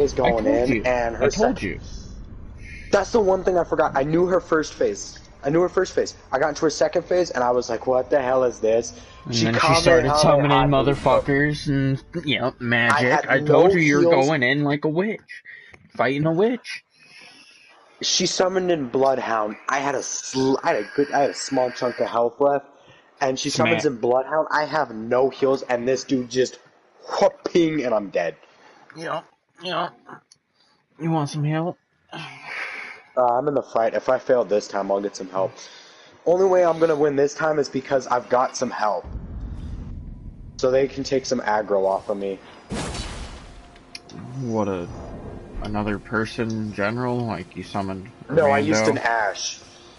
is going in, and her I told you. That's the one thing I forgot. I knew her first phase. I got into her second phase, and I was like, what the hell is this? And then she started summoning motherfuckers and, you know, magic. I told you you're going in like a witch. Fighting a witch. She summoned in Bloodhound. I had a small chunk of health left, and she summons in Bloodhound. I have no heals, and this dude just whooping, and I'm dead. Yeah. You want some help? I'm in the fight. If I fail this time, I'll get some help. Only way I'm gonna win this time is because I've got some help. So they can take some aggro off of me. What, another person in general? Like you summoned a No, rando? I used an Ash.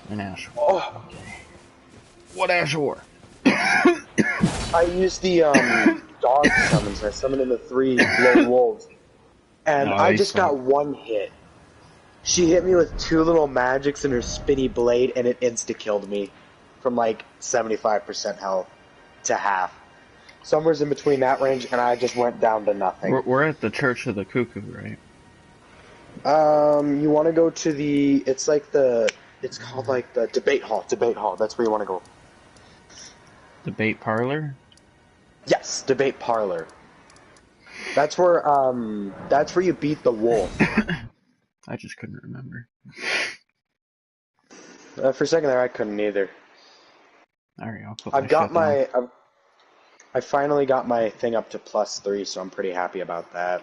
An Ash. Oh. Okay. What Ash war? I used the dog summons. I summoned in the 3 lone wolves. And I just got one hit. She hit me with 2 little magics in her spinny blade, and it insta-killed me from like 75% health to half. Somewhere's in between that range, and I just went down to nothing. We're at the Church of the Cuckoo, right? You want to go to the... It's called like the Debate Hall. Debate Hall, that's where you want to go. Debate Parlor? Yes, Debate Parlor. That's where you beat the wolf. I just couldn't remember. For a second there, I couldn't either. Alright, I'll put I finally got my thing up to +3, so I'm pretty happy about that.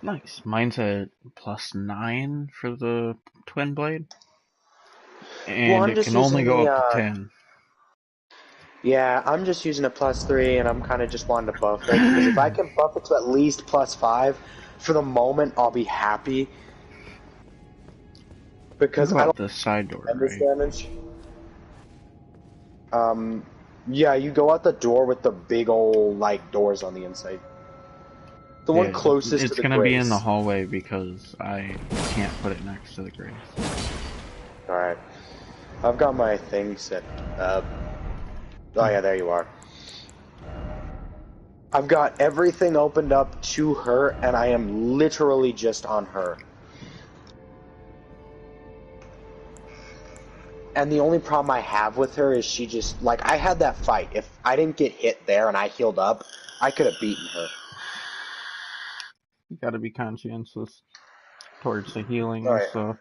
Nice. Mine's at +9 for the Twin Blade. And it can only go up to 10. Yeah, I'm just using a +3, and I'm kind of just wanting to buff it. Because if I can buff it to at least +5, for the moment, I'll be happy. Because I don't the side door, this damage. Yeah, you go out the door with the big old like doors on the inside. The one closest to the It's gonna be in the hallway because I can't put it next to the grace. Alright. I've got my thing set up. Oh yeah, there you are. I've got everything opened up to her, and I am literally just on her. And the only problem I have with her is she just, like, I had that fight. If I didn't get hit there and I healed up, I could have beaten her. You gotta be conscientious towards the healing Oh, and yeah. stuff.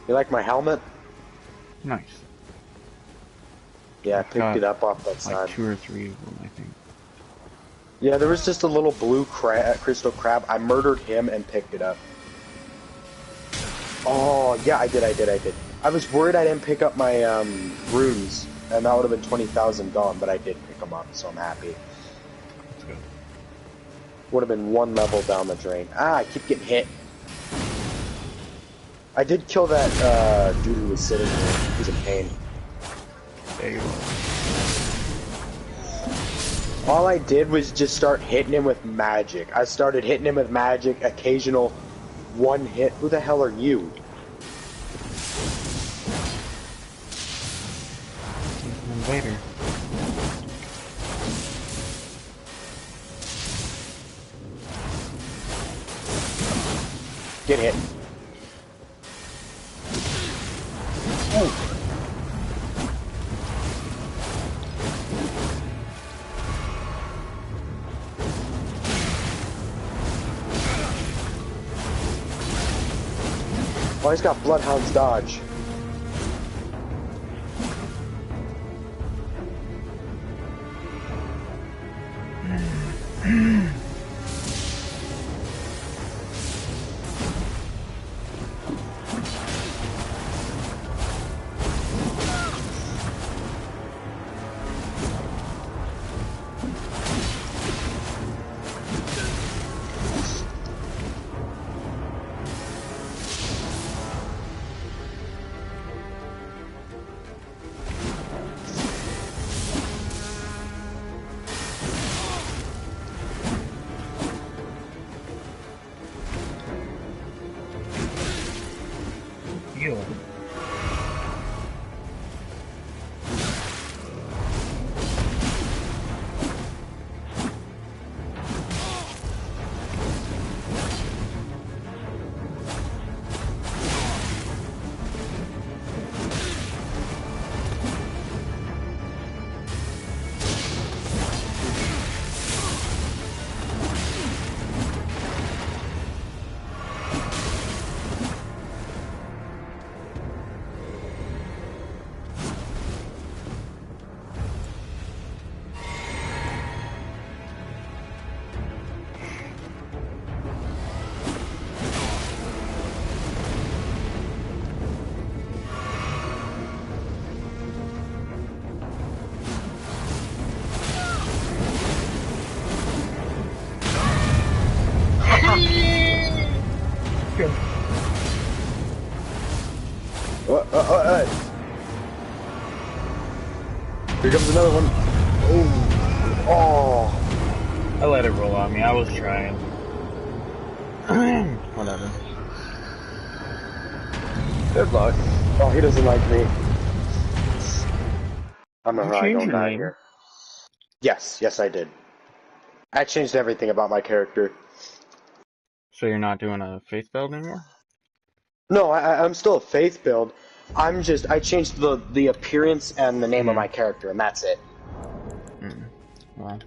You like my helmet? Nice. Yeah, I picked it up off that like side. 2 or 3 of them, I think. Yeah, there was just a little blue crystal crab. I murdered him and picked it up. Oh, yeah, I did. I was worried I didn't pick up my runes, and that would have been 20,000 gone, but I did pick them up, so I'm happy. That's good. Would have been 1 level down the drain. Ah, I keep getting hit. I did kill that dude who was sitting there. He's in pain. There you go. All I did was just start hitting him with magic. I started hitting him with magic, occasional 1 hit. Who the hell are you? Invader. Get hit. Oh. Oh, he's got Bloodhound's dodge. Heal. another one. Oh. I let it roll on me. I was trying. Whatever. Good luck. Oh, he doesn't like me. I'm You not changed going your die name. here. Yes, I did. I changed everything about my character. So you're not doing a faith build anymore? No, I'm still a faith build. I changed the appearance and the name of my character, and that's it. Well,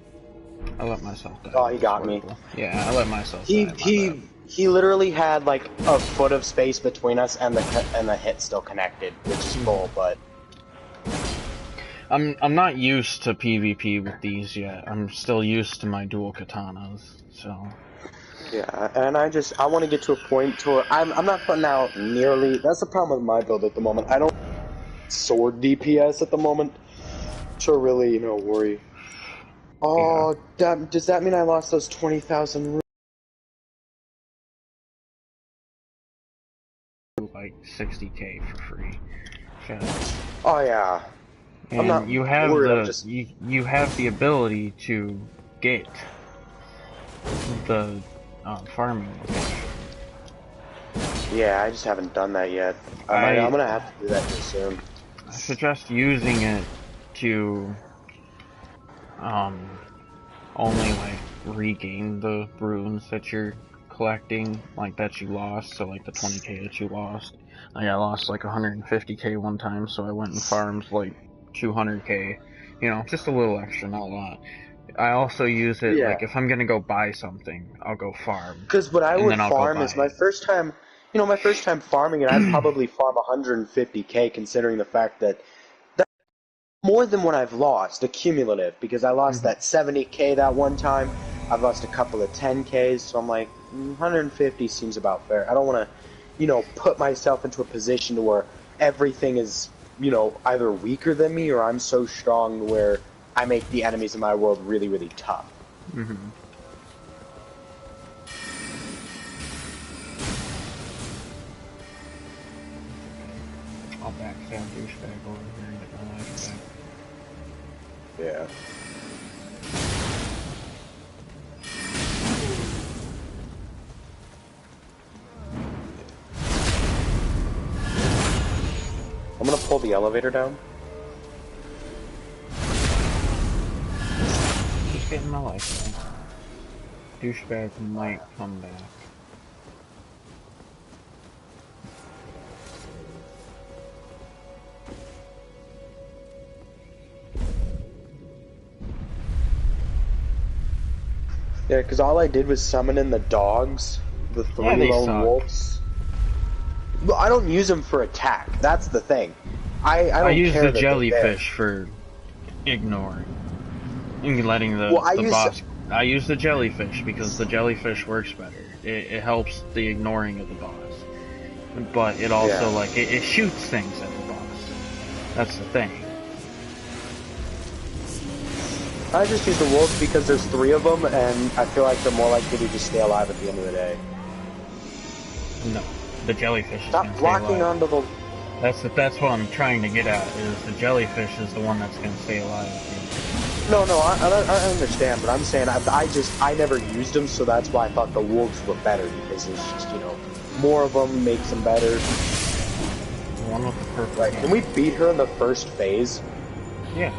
I let myself die. Oh, he got me. Yeah, I let myself die. He literally had like a foot of space between us, and the hit still connected, which is cool. But I'm not used to PvP with these yet. I'm still used to my dual katanas, so. yeah, and I want to get to a point to where I'm not putting out nearly. That's the problem with my build at the moment. I don't sword DPS at the moment to really worry. Oh, yeah. Does that mean I lost those 20,000? Like 60k for free. Oh yeah. And I'm not you have worried, you have the ability to get the farming location. Yeah, I just haven't done that yet. I'm gonna have to do that pretty soon. I suggest using it to only like regain the runes that you're collecting, like that you lost. So like the 20k that you lost. I lost like 150k one time, so I went and farmed like 200k. You know, just a little extra, not a lot. I also use it like if I'm gonna go buy something, I'll go farm. Because what I would farm is my first time farming, and I'd probably farm 150k, considering the fact that that's more than what I've lost, accumulative, because I lost that 70k that one time. I've lost a couple of 10ks, so I'm like, 150 seems about fair. I don't want to, put myself into a position to where everything is, either weaker than me or I'm so strong where I make the enemies in my world really, really tough. I'll backstab douchebag over here and get my life back. Yeah. I'm gonna pull the elevator down. Just getting my life back. Douchebag might come back. Yeah, because all I did was summon in the dogs, the three lone wolves. But I don't use them for attack. That's the thing. I don't use care the jellyfish for ignoring and letting the boss. I use the jellyfish because the jellyfish works better. It helps the ignoring of the boss, but it also it shoots things at the boss. That's the thing. I just use the wolves because there's 3 of them, and I feel like they're more likely to just stay alive at the end of the day. No, the jellyfish is Stop gonna blocking stay alive. onto the. That's what I'm trying to get at. Is the jellyfish is the one that's gonna stay alive. No, I understand, but I'm saying I never used them, so that's why I thought the wolves were better, because it's just more of them makes them better. The one with the purple. Right? Can we beat her in the first phase? Yeah.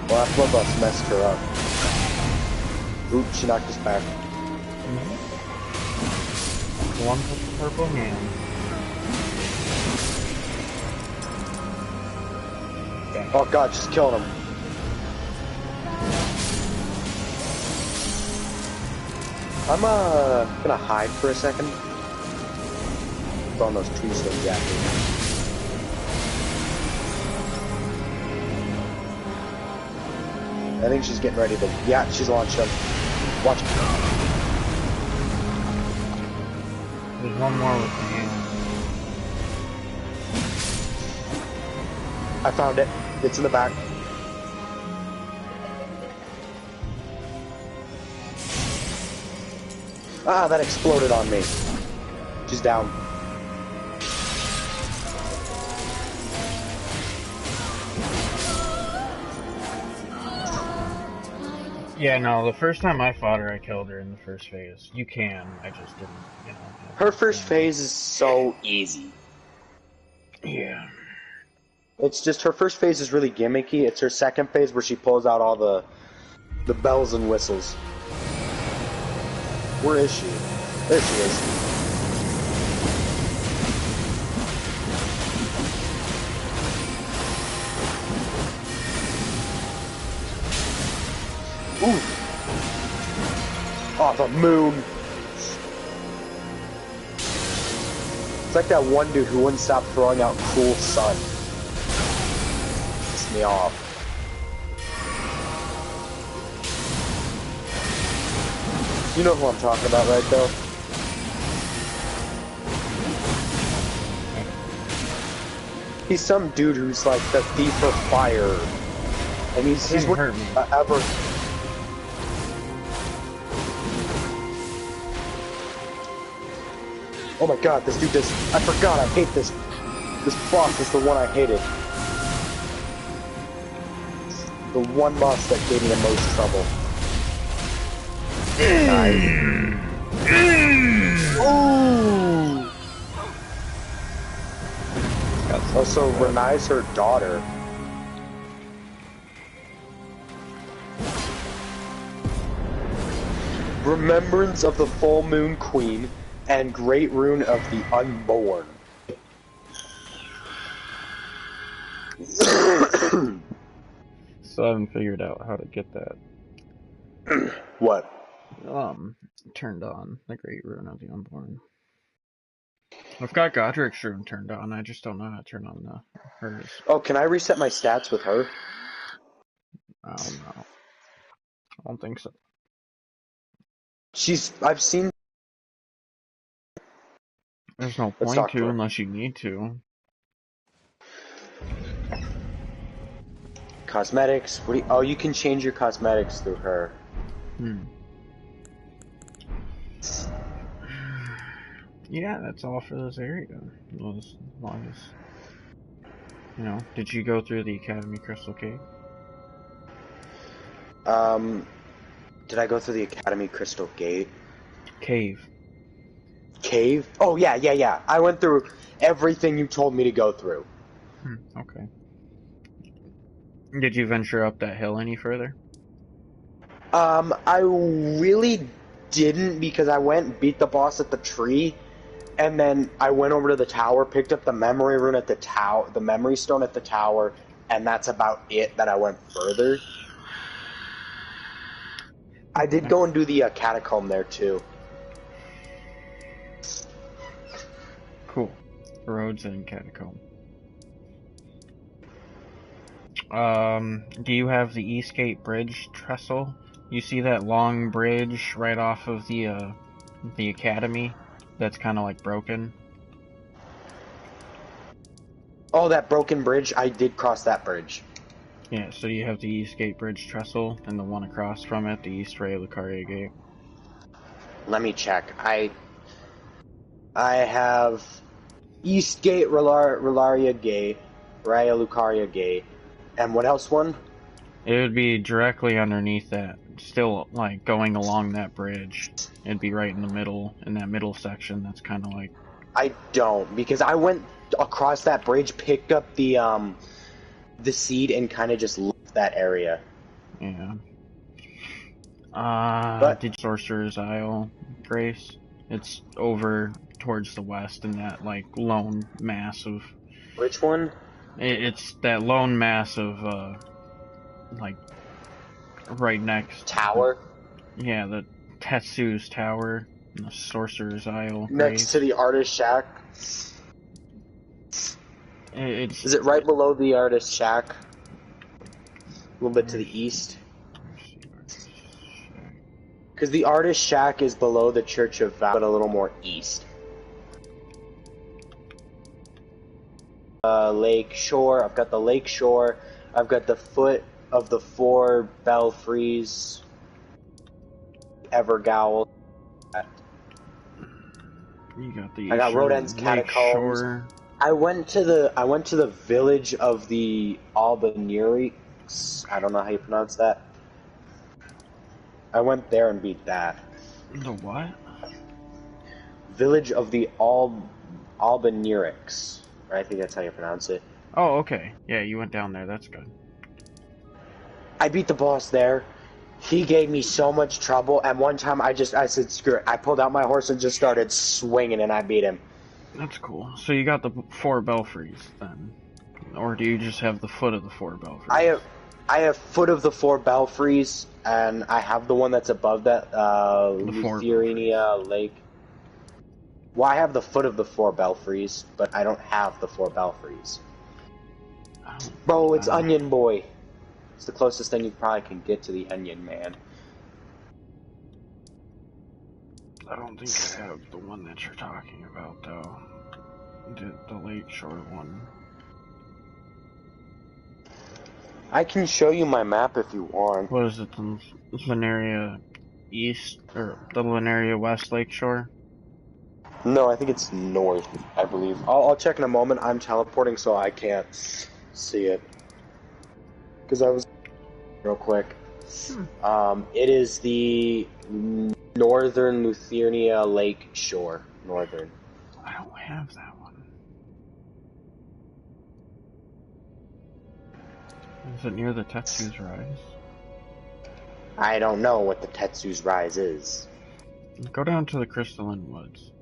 Well, that blood boss messed her up. Oop, she knocked us back. The one with the purple hand. Okay. Oh god, she's killing him. I'm gonna hide for a second. Throwing those tombstones at me. I think she's getting ready to. Yeah, she's launched them. Watch. There's one more with the hand. I found it. It's in the back. Ah, that exploded on me. She's down. Yeah, no, the first time I fought her, I killed her in the first phase. You can, I just didn't, Her first phase is so easy. Yeah. It's just her first phase is really gimmicky. It's her second phase where she pulls out all the bells and whistles. Where is she? There she is. Ooh. Oh, the moon. It's like that one dude who wouldn't stop throwing out cool sun. Pissed me off. You know who I'm talking about, right, Bill? He's some dude who's like the thief for fire. And he's hurt me. Ever. Oh my god, this dude does. I forgot, I hate this. This boss is the one I hated. The one boss that gave me the most trouble. Nice. Ooh! Also, Renai's her daughter. Remembrance of the Full Moon Queen and Great Rune of the Unborn. Still haven't figured out how to get that. What? Turned on the Great Rune of the Unborn. I've got Godric's rune turned on, I just don't know how to turn on hers. Oh, can I reset my stats with her? I don't know. I don't think so. I've seen... There's no point to unless you need to. Cosmetics, oh, you can change your cosmetics through her. Yeah, that's all for this area. As long as, did you go through the Academy Crystal Cave? Did I go through the Academy Crystal Gate? Cave. Cave? Oh, yeah. I went through everything you told me to go through. Okay. Did you venture up that hill any further? I really didn't, because I went and beat the boss at the tree, and then I went over to the tower, picked up the memory rune at the tower, the memory stone at the tower, and that's about it that I went further. I did go and do the catacomb there too. Cool. Roads and catacomb. Do you have the Eastgate Bridge trestle? You see that long bridge right off of the Academy that's kind of like broken? Oh, that broken bridge? I did cross that bridge. Yeah, so you have the Eastgate Bridge trestle, and the one across from it, the East Ray Lucaria Gate. Let me check. I have Eastgate, Relaria Gate, Raya Lucaria Gate, and what else one? It would be directly underneath that, still, like, going along that bridge. It'd be right in the middle, in that middle section that's kind of like... I don't, because I went across that bridge, picked up the seed, and kind of just left that area. Yeah. Did Sorcerer's Isle, Grace? It's over towards the west in that, like, lone mass of... Which one? It's that lone mass of, like, right next... Tower? Yeah, the Tetsu's Tower, and the Sorcerer's Isle. Next to the Artist Shack? Is it right below the Artist Shack? A little bit to the east? Because the Artist Shack is below the Church of Val, but a little more east. Lake Shore. I've got the Lake Shore. I've got the foot of the four belfries. Evergowl. You got the I got Rodin's Catacombs. I went to the village of the Albanierics. I don't know how you pronounce that. I went there and beat that. The what? Village of the Albanierics. I think that's how you pronounce it. Oh, okay. Yeah, you went down there. That's good. I beat the boss there. He gave me so much trouble, and one time I said, screw it. I pulled out my horse and just started swinging, and I beat him. That's cool. So you got the 4 belfries, then? Or do you just have the foot of the 4 belfries? I have foot of the 4 belfries, and I have the one that's above that, Luthiernia Lake. Well, I have the foot of the 4 belfries, but I don't have the 4 belfries. Bro, it's Onion Boy. It's the closest thing you probably can get to the Onion Man. I don't think I have the one that you're talking about, though. The Lake Shore one. I can show you my map if you want. What is it, the Linearia East, or the Linearia West Lakeshore? No, I think it's north, I believe. I'll check in a moment. I'm teleporting, so I can't see it. Because I was... Real quick. It is the northern Luthiernia Lake Shore. Northern. I don't have that one. Is it near the Tetsu's Rise? I don't know what the Tetsu's Rise is. Go down to the Crystalline Woods.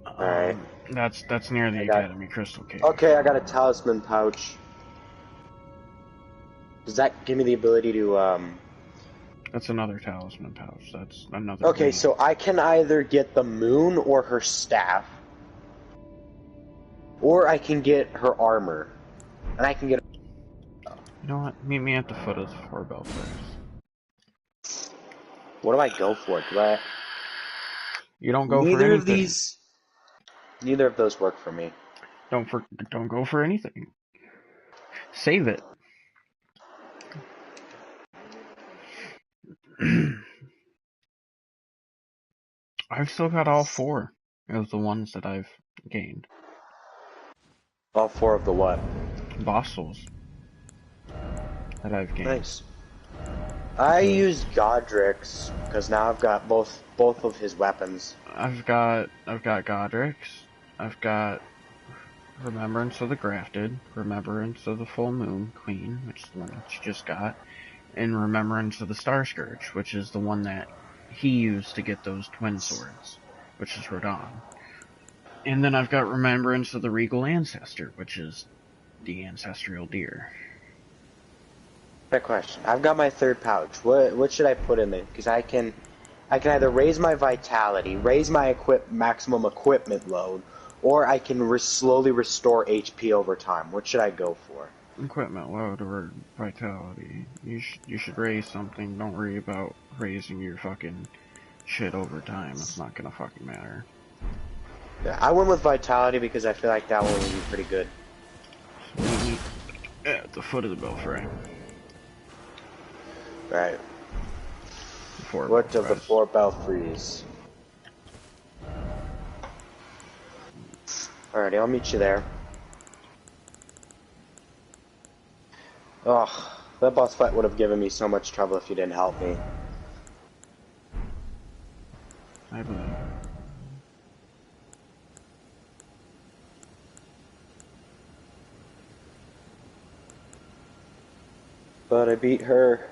Alright. That's near the Academy Crystal Cave. Okay, I got a talisman pouch. Does that give me the ability to, That's another talisman pouch. That's another... Okay, so I can either get the moon or her staff. Or I can get her armor. And I can get... You know what? Meet me at the foot of the 4 belfries. What do I go for? Do I... You don't go for anything. Neither of those work for me. Don't go for anything. Save it. I've still got all 4 of the ones that I've gained. All 4 of the what? Boss souls that I've gained. Nice. I use Godric's because now I've got both of his weapons. I've got Godric's. I've got Remembrance of the Grafted, Remembrance of the Full Moon Queen, which is the one that you just got, and Remembrance of the Star Scourge, which is the one that he used to get those twin swords, which is Rodan. And then I've got Remembrance of the Regal Ancestor, which is the ancestral deer. Good question. I've got my 3rd pouch. What should I put in there? Because I can either raise my vitality, raise my maximum equipment load, or I can slowly restore HP over time. What should I go for? Equipment load or vitality. You should raise something. Don't worry about raising your fucking shit over time. It's not gonna fucking matter. Yeah, I went with vitality because I feel like that one would be pretty good. So at the foot of the belfry. Right. What of the 4 belfries? Alrighty, I'll meet you there. Oh, that boss fight would have given me so much trouble if you didn't help me. I believe. But I beat her.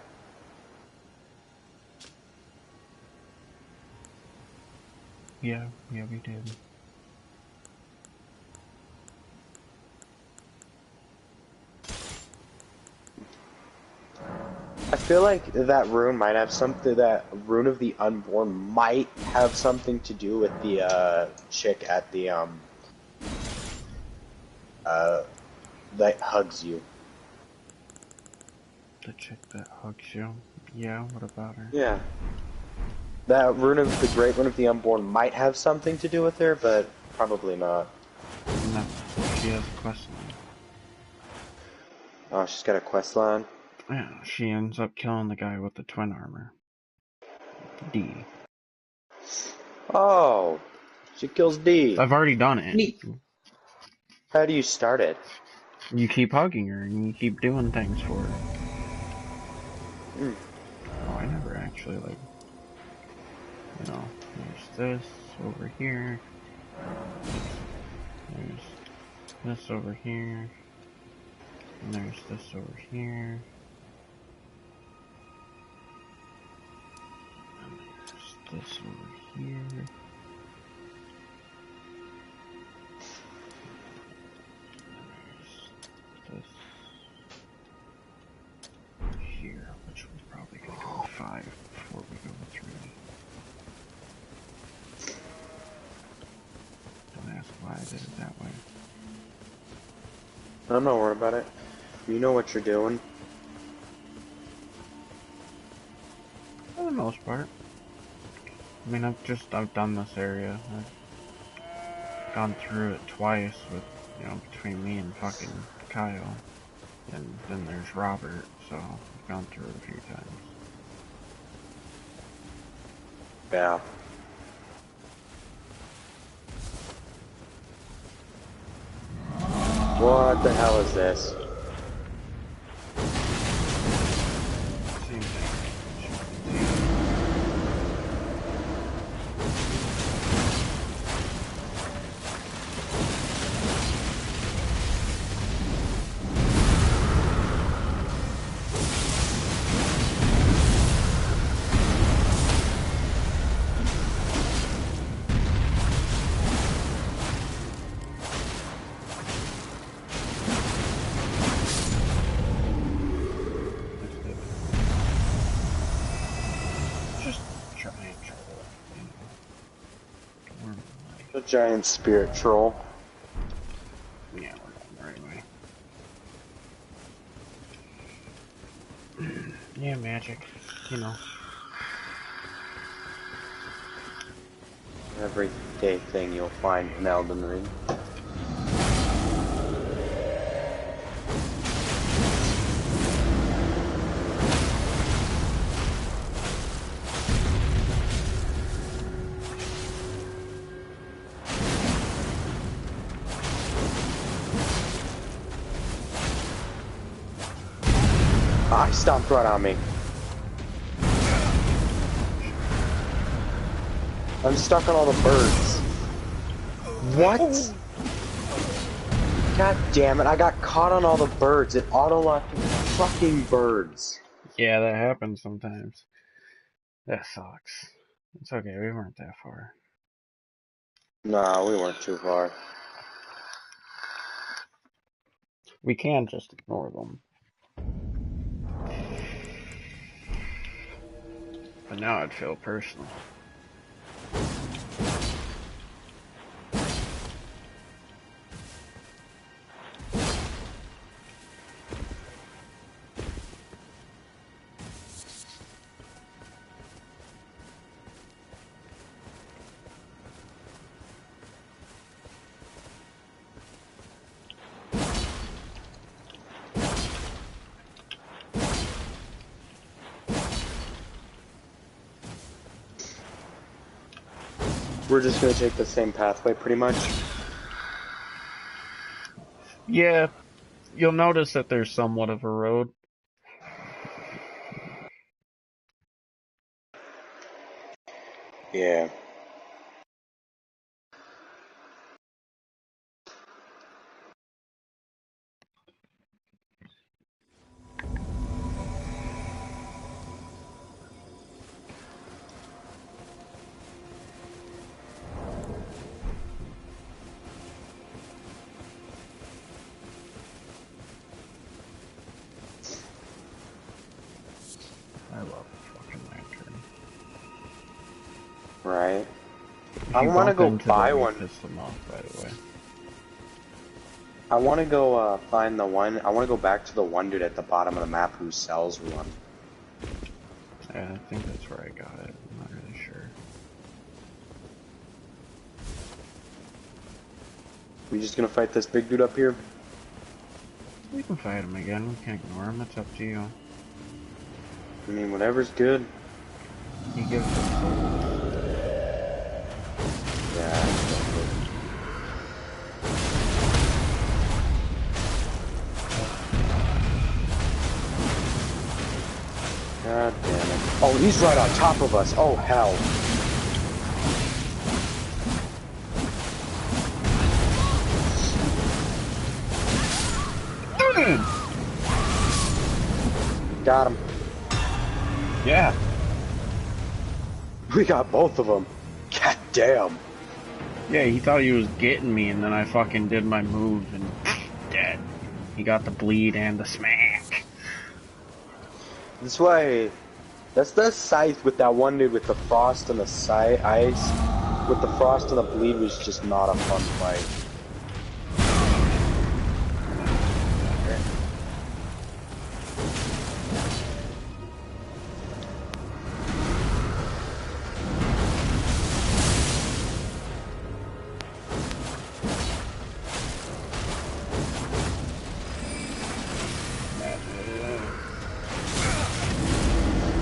Yeah, we did. I feel like that rune might have something, that Rune of the Unborn might have something to do with the, chick at the, that hugs you. The chick that hugs you? Yeah, what about her? Yeah. That Rune of the Great Rune of the Unborn might have something to do with her, but probably not. No, she has a quest line. Oh, she's got a quest line? Yeah, she ends up killing the guy with the twin armor. D. Oh, she kills D. I've already done it. Neat. How do you start it? You keep hugging her and you keep doing things for her. Mm. Oh, I never actually, like, you know, there's this over here. There's this over here. And there's this over here. And there's this over here. And there's this here, which we're probably going to go with 5 before we go with 3. Don't ask why I did it that way. I'm not worried about it. You know what you're doing. For the most part. I mean, I've done this area. I've gone through it twice with, you know, between me and fucking Kyle. And then there's Robert, so I've gone through it a few times. Yeah. What the hell is this? Same thing. A giant spirit troll. Yeah, we're going the right way. Yeah, magic, you know. Everyday thing you'll find in Elden Ring. He stomped right on me. I'm stuck on all the birds. What? God damn it, I got caught on all the birds. It auto-locked the fucking birds. Yeah, that happens sometimes. That sucks. It's okay, we weren't that far. Nah, we weren't too far. We can just ignore them. But now I'd feel personal. We're just gonna take the same pathway, pretty much. Yeah, you'll notice that there's somewhat of a road. Yeah. I love the fucking lantern. Right. I want to go buy one. Piss them off, by the way. I want to go find the one. I want to go back to the one dude at the bottom of the map who sells one. Yeah, I think that's where I got it. I'm not really sure. We just gonna fight this big dude up here? We can fight him again. We can ignore him. It's up to you. I mean, whatever's good. He gives us souls. he's right on top of us. Oh, hell. Got him. Yeah. We got both of them. God damn. Yeah, he thought he was getting me, and then I fucking did my move, and dead. He got the bleed and the smack. That's why... That's the scythe with that one dude with the frost and the ice. With the frost and the bleed was just not a fun fight.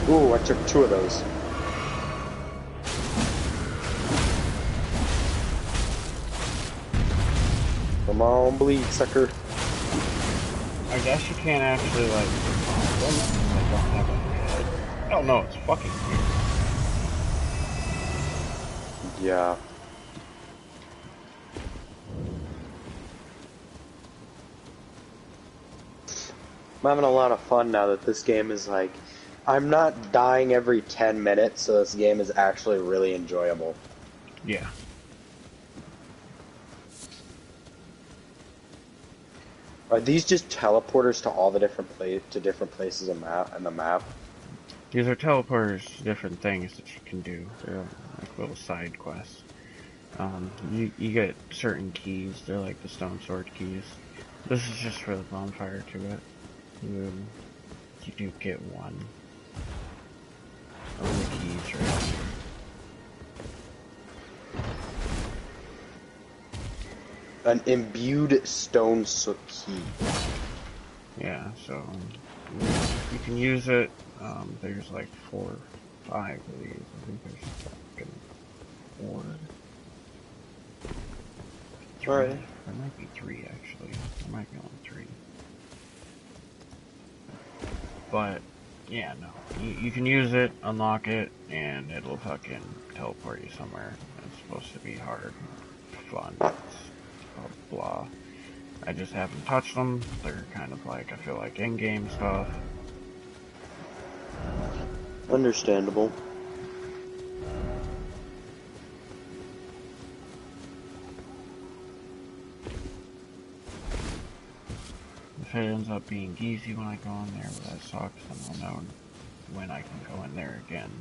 Ooh, I took 2 of those. Come on, bleed, sucker. I guess you can't actually, like... I don't have a head. Oh no, it's fucking weird. Yeah. I'm having a lot of fun now that this game is like... I'm not dying every 10 minutes, so this game is actually really enjoyable. Yeah. Are these just teleporters to all the different places in the map? These are teleporters to different things that you can do. They're like little side quests. You get certain keys. They're like the stone sword keys. This is just for the bonfire to it. You do get one of the keys right here. An imbued stone key. Yeah, so you can use it. There's like 4 or 5 of these. I think there's fucking 4. 3. Alright. There might be 3 actually. There might be only 3. But yeah, no. You can use it, unlock it, and it'll fucking teleport you somewhere. It's supposed to be hard, fun. Blah. I just haven't touched them. They're kind of like, I feel like in-game stuff. Understandable. If it ends up being easy when I go in there, well, that sucks, and I'll know when I can go in there again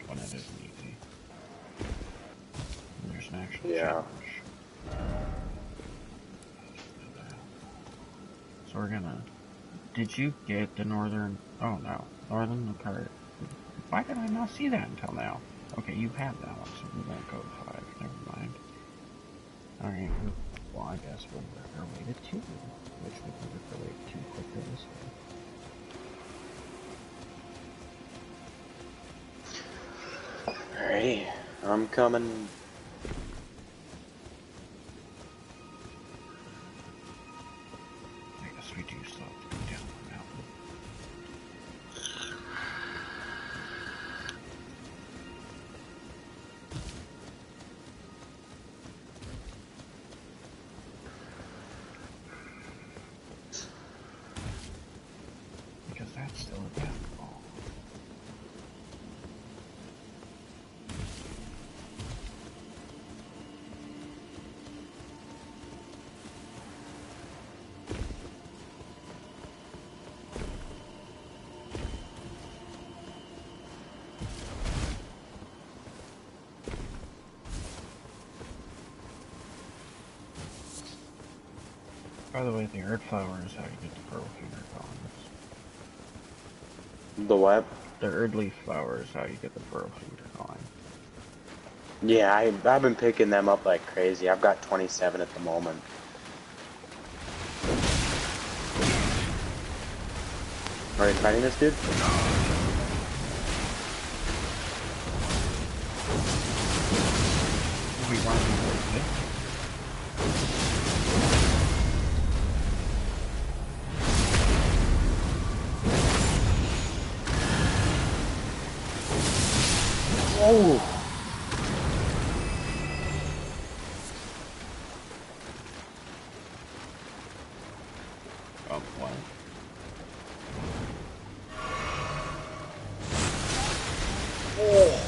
when it isn't easy. And there's an actual challenge. So we're gonna... Did you get the northern... Oh no. Northern card. Why did I not see that until now? Okay, you have that one, so we won't go to 5. Never mind. Alright, well I guess we'll work our way to 2. Which we can work our way to 2 quicker this way. Alright, I'm coming. I guess we do still have to go down the mountain. Because that's still a death ball. By the way, the earth flower is how you get the pearl finger colonies. The what? The Erd leaf flower is how you get the pearl finger colony. Yeah, I've been picking them up like crazy. I've got 27 at the moment. Are you fighting this dude? We want to do it. Oh! Oh, wow. Oh!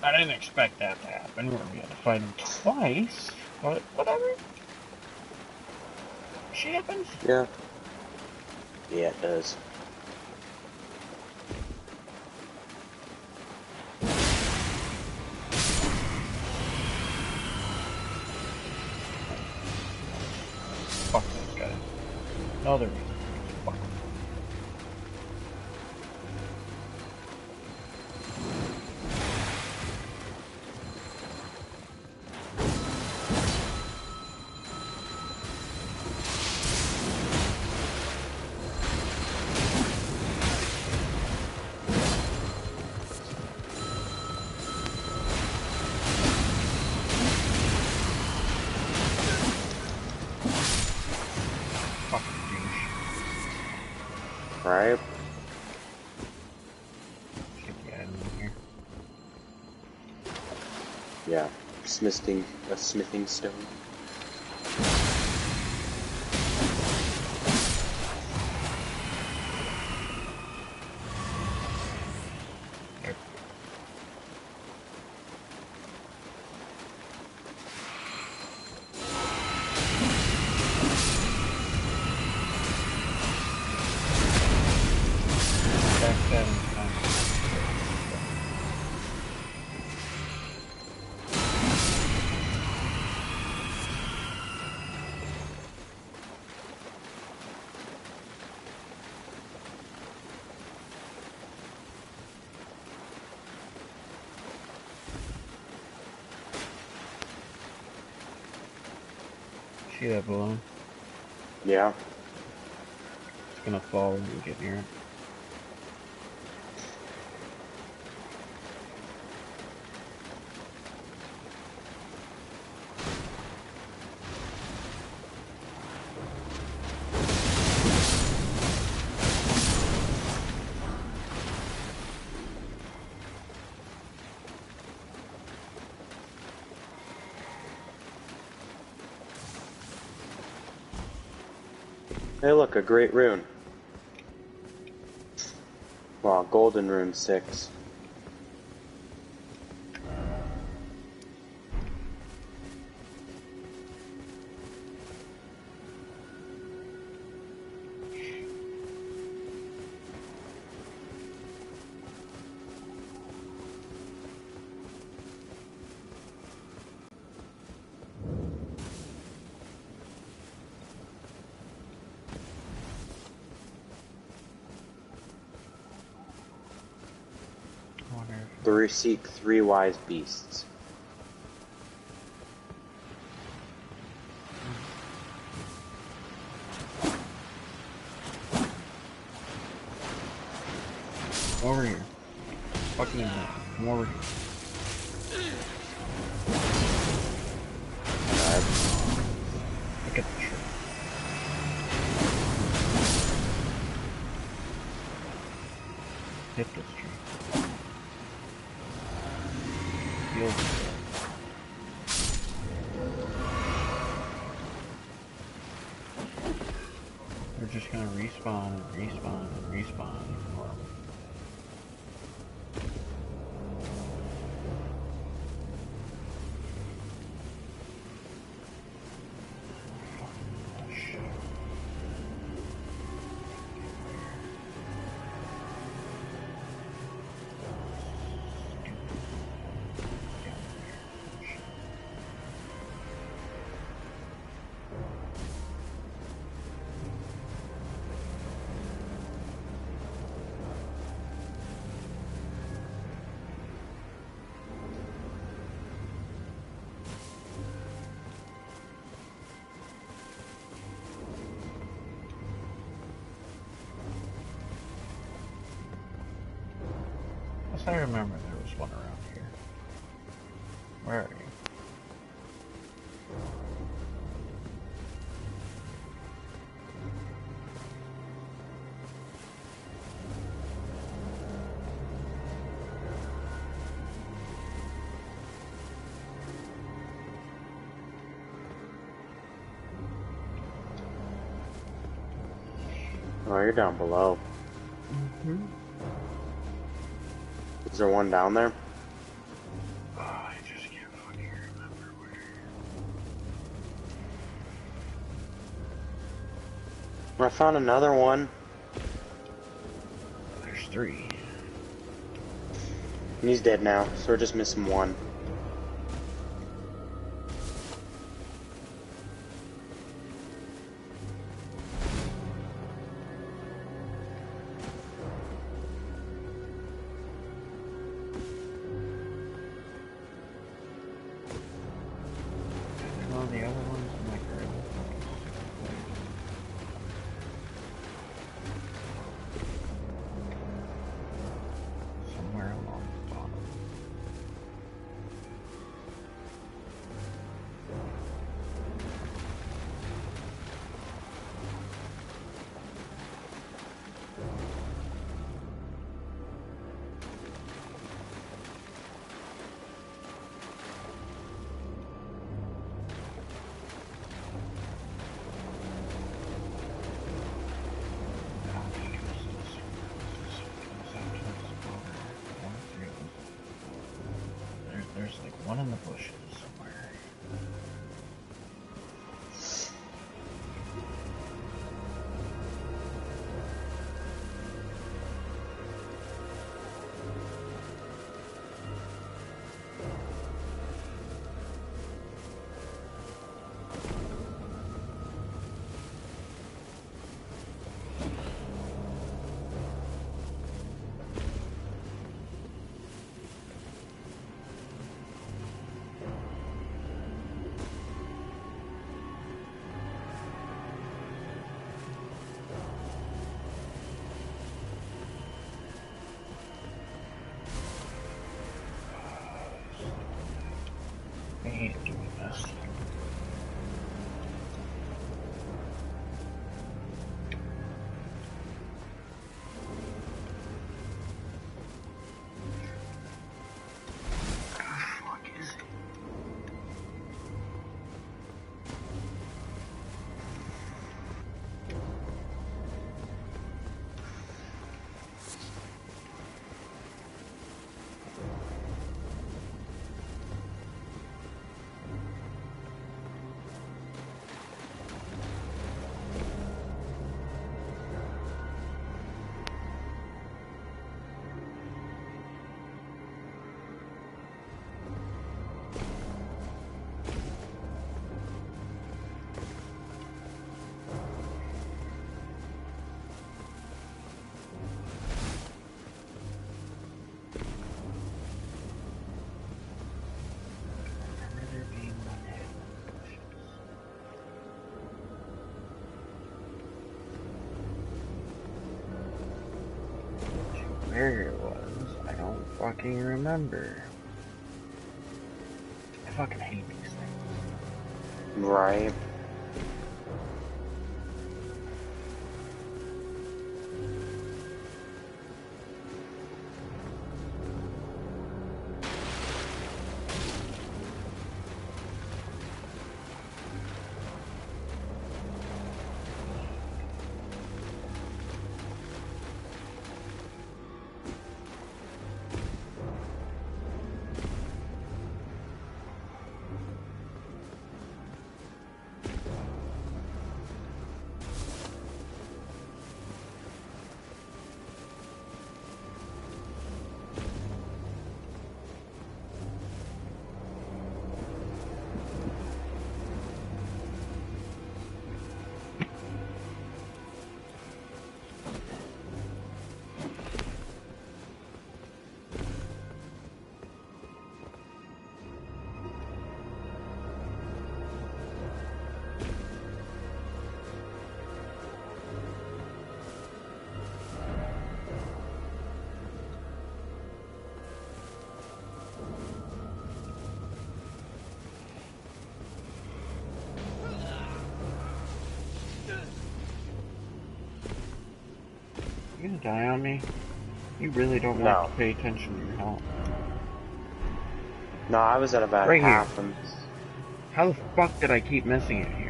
I didn't expect that to happen, where we had to fight him twice, but whatever. Shit happens. Yeah. Yeah, it does. Fuck this guy. No, there is. Fuck. Fucking douche. Right? Get the item in here. Yeah. A smithing stone. There. Back that in time. See that balloon? Yeah. It's gonna fall when you get near it. Hey, look, a great rune. Wow, golden rune 6. Seek 3 wise beasts. Over here. Fucking come over here. Look at the tree. Hit this tree. Heal this guy. We're just gonna respawn and respawn and respawn. I remember there was one around here. Where are you? Oh, you're down below. Mm-hmm. Is there one down there? Oh, I just can't fucking remember where. I found another one. There's 3. And he's dead now, so we're just missing one. Well, the other one's in like really fucking stupid place. Somewhere along the bottom. There's like one in the bushes somewhere. I hate doing this. Fuck is it? Where it was, I don't fucking remember. I fucking hate these things. Right. You gonna die on me? You really don't like to pay attention to your health. No, I was at about right half. Here. How the fuck did I keep missing it here?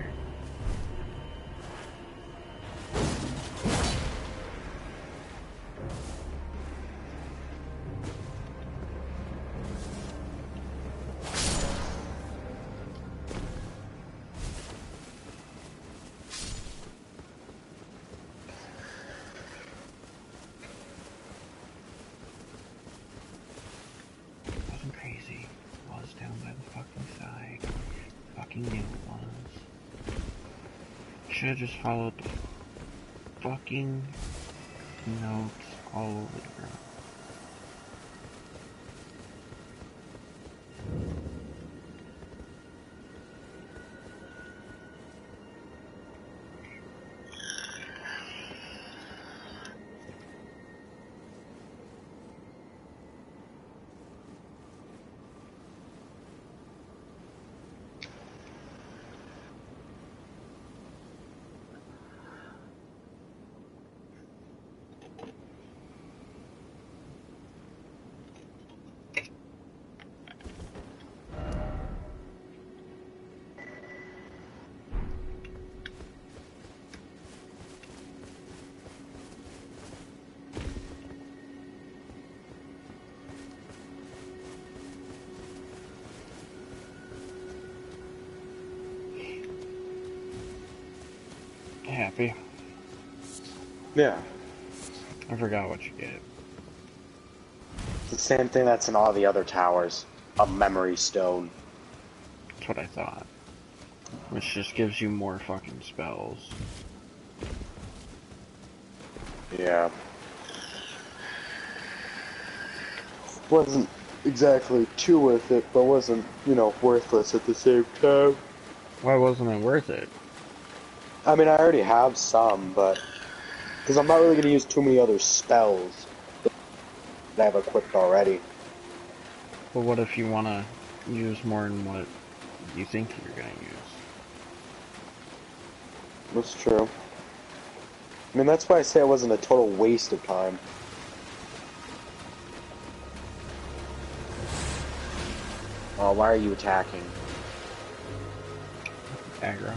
Should have just followed the fucking notes all over the ground. Happy? Yeah. I forgot what you get. It's the same thing that's in all the other towers. A memory stone. That's what I thought. Which just gives you more fucking spells. Yeah. Wasn't exactly too worth it, but wasn't, you know, worthless at the same time. Why wasn't it worth it? I mean, I already have some, but... Because I'm not really going to use too many other spells that I've equipped already. But what if you want to use more than what you think you're going to use? That's true. I mean, that's why I say it wasn't a total waste of time. Oh, why are you attacking? Aggro.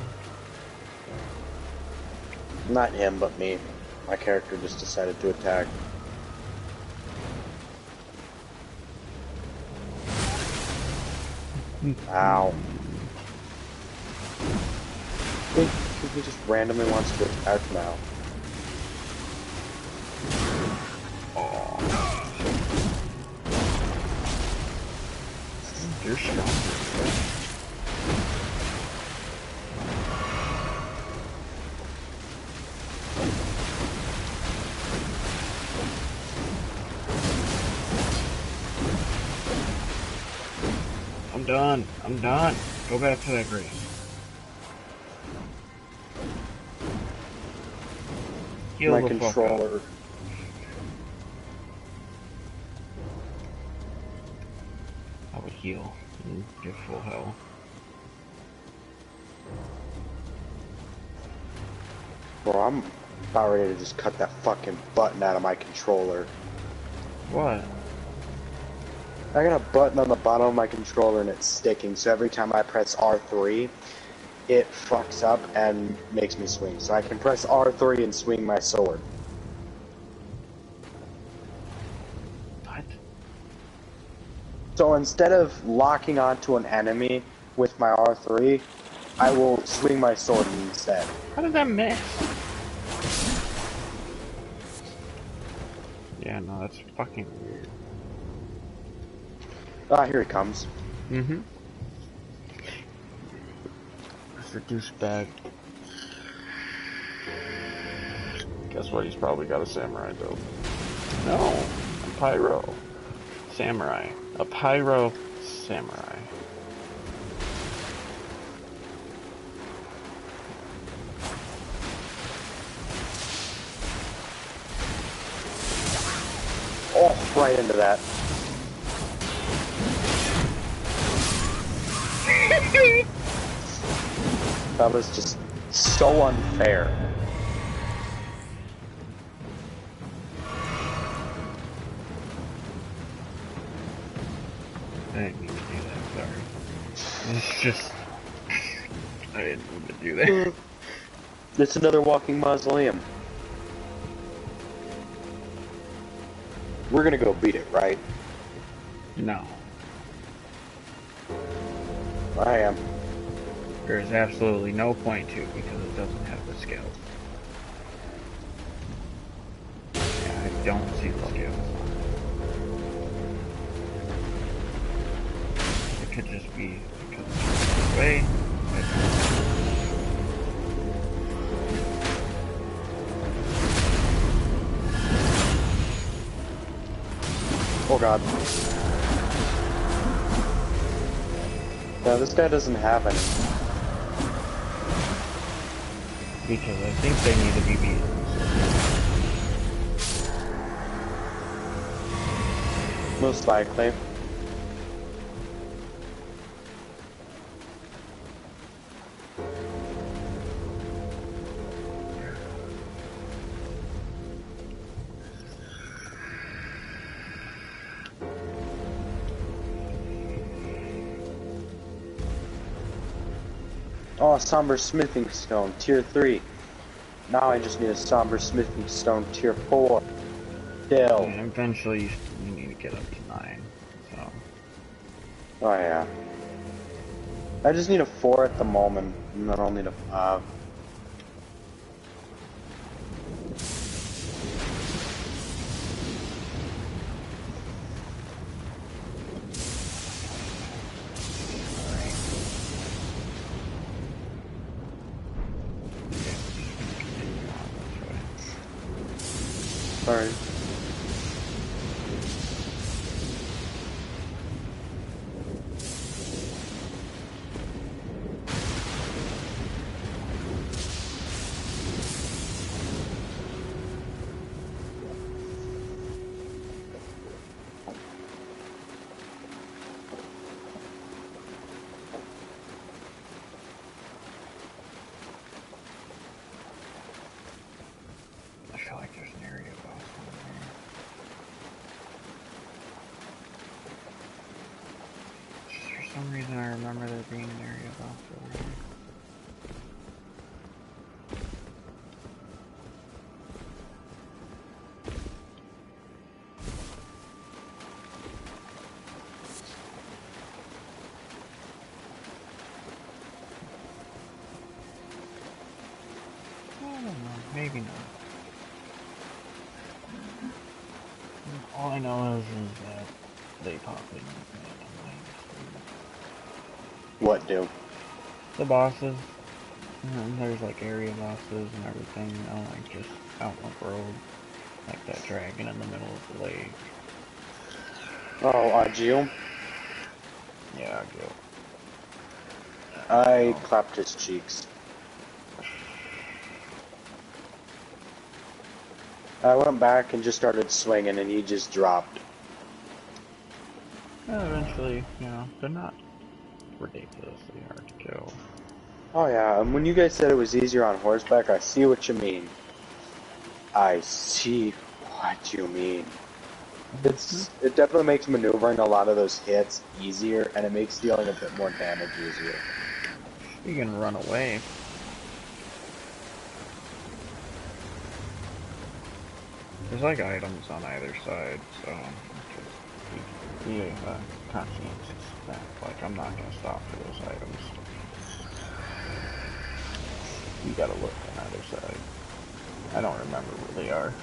Not him, but me. My character just decided to attack. Ow. He just randomly wants to attack now. Oh. You're strong. I'm done. Go back to that grave. Heal my the controller. Fuck up. I would heal and get full health. Bro, I'm about ready to just cut that fucking button out of my controller. What? I got a button on the bottom of my controller and it's sticking, so every time I press R3, it fucks up and makes me swing. So I can press R3 and swing my sword. What? So instead of locking onto an enemy with my R3, I will swing my sword instead. How did that miss? Yeah, no, that's fucking weird. Ah, here he comes. Mm-hmm. Mr. Douchebag. Guess what? He's probably got a samurai build. No, a pyro samurai. A pyro samurai. Oh, right into that. That was just so unfair. just... I didn't mean to do that. It's another walking mausoleum. We're gonna go beat it, right? No. I am. There's absolutely no point to because it doesn't have the skills. Yeah, I don't see the skills. It could just be because it's way. Oh god. No, this guy doesn't have any. Because I think they need to be beaten. Most likely. Oh, a somber smithing stone, tier 3. Now I just need a somber smithing stone, tier 4. Kill. Yeah, eventually you need to get up to 9, so... Oh yeah. I just need a 4 at the moment, and then I'll need a 5. Alright. I feel like there's an area boss in there. Just for some reason I remember there being an area boss over here. I don't know, maybe not. All I know is that they pop in. What do? The bosses. And there's like area bosses and everything, you know, like just out in the world. Like that dragon in the middle of the lake. Oh, Geo? Yeah, Gil. I clapped his cheeks. I went back and just started swinging and he just dropped. Yeah, eventually, you know, they're not ridiculously hard to kill. Oh yeah, and when you guys said it was easier on horseback, I see what you mean. I see what you mean. It definitely makes maneuvering a lot of those hits easier, and it makes dealing a bit more damage easier. You can run away. There's like items on either side, so just be conscientious of that. Like, I'm not gonna stop for those items. You gotta look on either side. I don't remember where they are.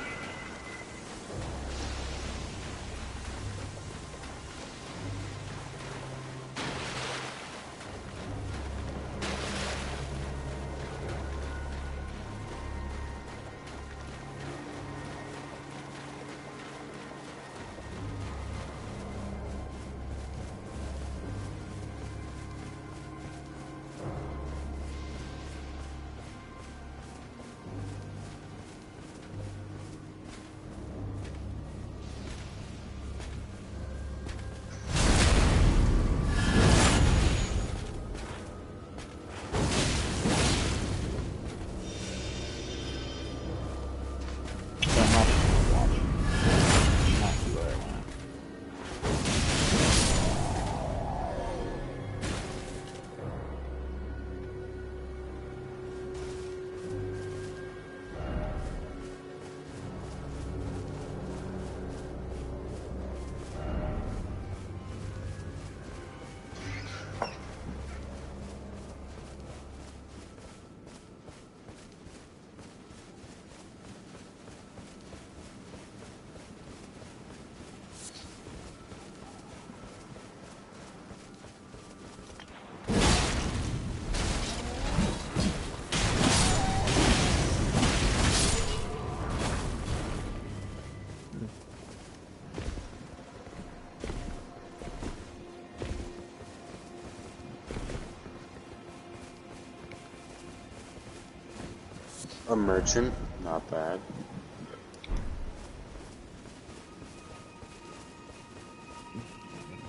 merchant. Not bad.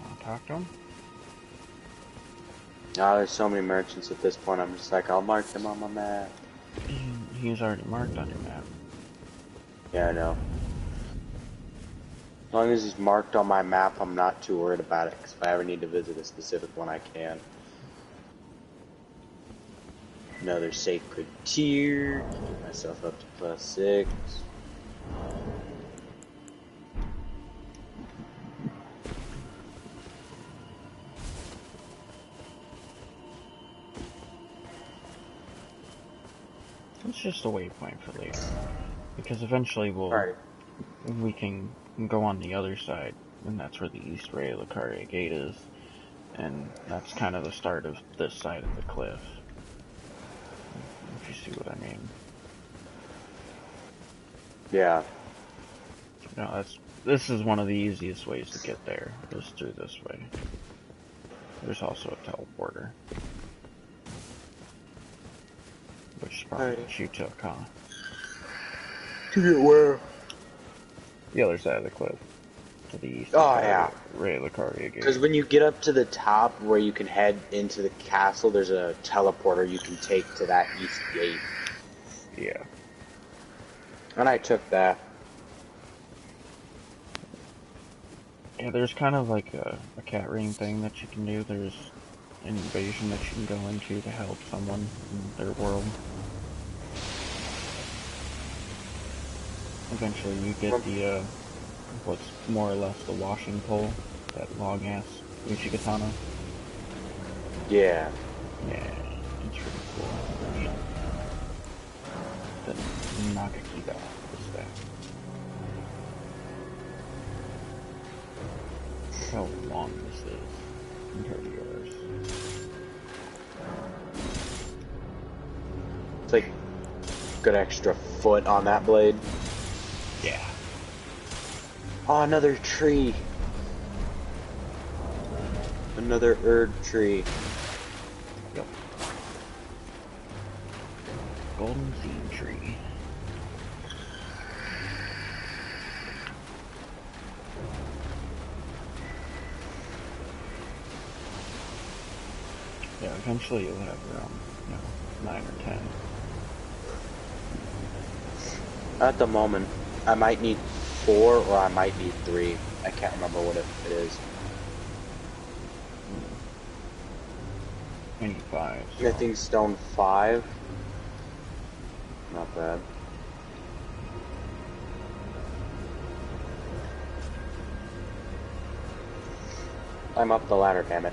Want to talk to him? Ah, there's so many merchants at this point. I'm just like, I'll mark them on my map. He's already marked on your map. Yeah, I know. As long as he's marked on my map, I'm not too worried about it. Because if I ever need to visit a specific one, I can. Another sacred tier. Get myself up to +6. It's just a waypoint for later, because eventually we can go on the other side, and that's where the East Ray of Lucaria Gate is, and that's kind of the start of this side of the cliff. If you see what I mean. Yeah. No, this is one of the easiest ways to get there, is through this way. There's also a teleporter. Which is probably what you took, huh? To get where? The other side of the cliff. To the east. Oh, yeah. Ray Lucaria Gate. Because when you get up to the top where you can head into the castle, there's a teleporter you can take to that east gate. Yeah. And I took that. Yeah, there's kind of like a cat ring thing that you can do. There's an invasion that you can go into to help someone in their world. Eventually you get the, what's more or less the washing pole, that long-ass Uchigatana. Yeah. Yeah, it's pretty cool. The Nagakita is that. Look how long this is compared to yours. It's like a good extra foot on that blade. Yeah. Oh, another tree. Another herb tree. Yep. Golden seed tree. Yeah, eventually you'll have around, 9 or 10. At the moment, I might need 4 or I might need 3. I can't remember what it is. I need 5. So. I think stone 5. Not bad. I'm up the ladder, damn it.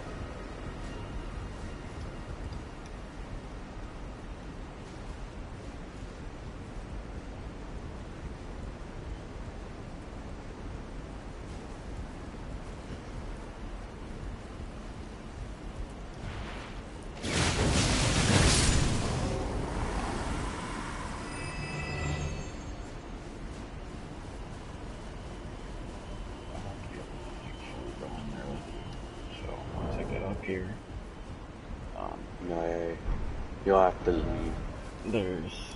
Here. No, you'll have to leave. There's,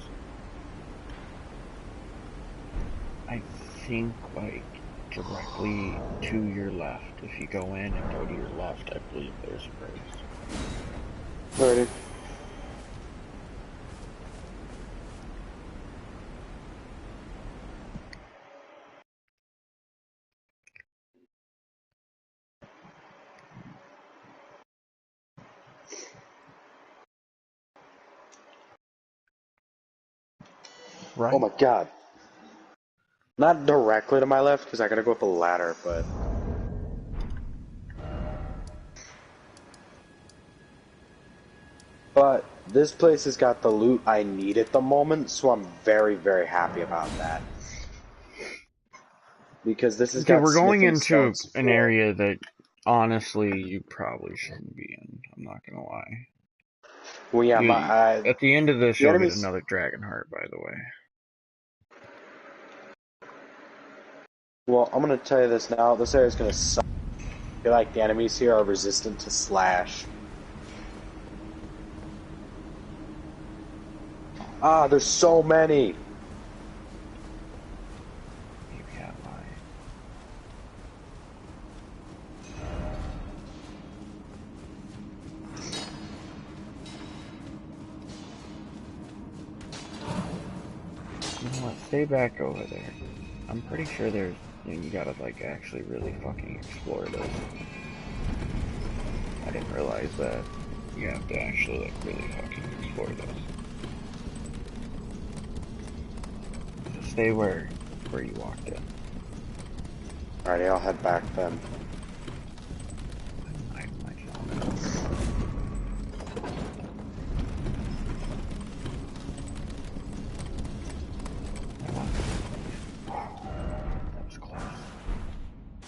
I think, like, directly to your left. If you go in and go to your left, I believe there's a race. Alrighty. Right. Oh my god. Not directly to my left, because I gotta go up a ladder, but... But this place has got the loot I need at the moment, so I'm very, very happy about that. Because this has got we're going into an area area that, honestly, you probably shouldn't be in. I'm not gonna lie. Well, yeah, at the end of this, you'll enemies... get another dragon heart, by the way. Well, I'm gonna tell you this now. This area's gonna suck. I feel like the enemies here are resistant to slash. Ah, there's so many. Maybe I lied. You know what? Stay back over there. I'm pretty sure there's, you gotta like actually really fucking explore this. I didn't realize that. You have to actually like really fucking explore this. So stay where you walked in. Alrighty, I'll head back then. That was close.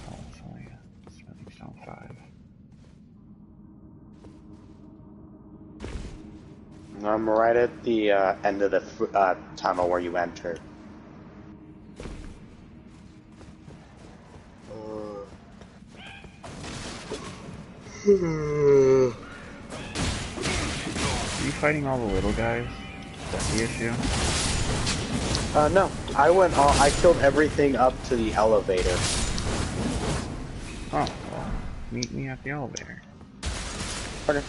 Oh, it's only a smithing stone 5. I'm right at the end of the tunnel where you enter. Are you fighting all the little guys? Is that the issue? No. I killed everything up to the elevator. Oh, well, meet me at the elevator. Okay.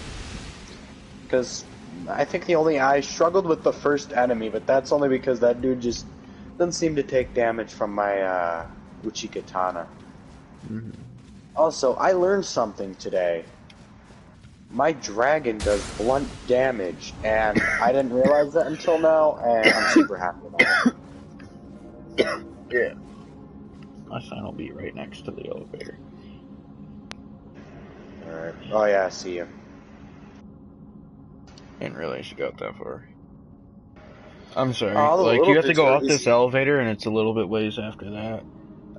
Because I think I struggled with the first enemy, but that's only because that dude just doesn't seem to take damage from my Uchi Katana. Mm-hmm. Also, I learned something today. My dragon does blunt damage, and I didn't realize that until now, and I'm super happy about it. Yeah. My sign will be right next to the elevator. Alright. Oh yeah, I see you. Didn't realize you got that far. I'm sorry. The Like, you have to dudes go are up this easy. elevator, and it's a little bit ways after that.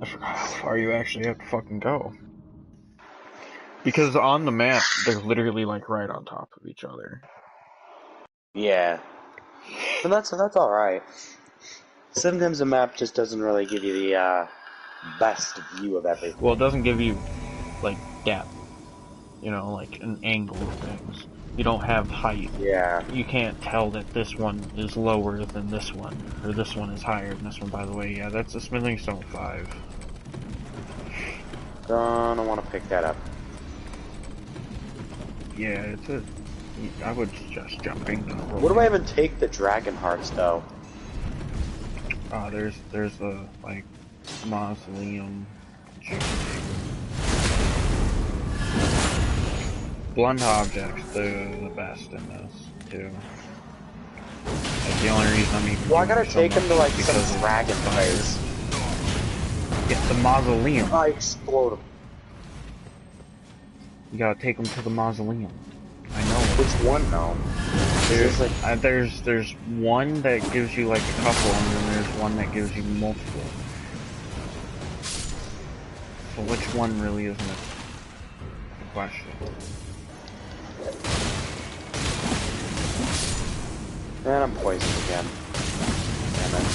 I forgot how far you actually have to fucking go. Because on the map, they're literally, like, right on top of each other. Yeah. But that's alright. Sometimes the map just doesn't really give you the best view of everything. Well, it doesn't give you, like, depth. You know, like, an angle of things. You don't have height. Yeah. You can't tell that this one is lower than this one, or this one is higher than this one, by the way. Yeah, that's a smithing stone 5. Gonna want to pick that up. Yeah, it's a... I would suggest jumping. What do I even take the dragon hearts, though? There's a, like, mausoleum. Blunt objects, they're the best in this, too. Like, the only reason I'm even Well, I gotta so take him to, like, because some dragon place. Yeah, the mausoleum. I explode him. You gotta take him to the mausoleum. I know. Which one, though? There's one that gives you, like, a couple, and then there's one that gives you multiple. So which one really isn't the question? And I'm poisoned again. Damn it.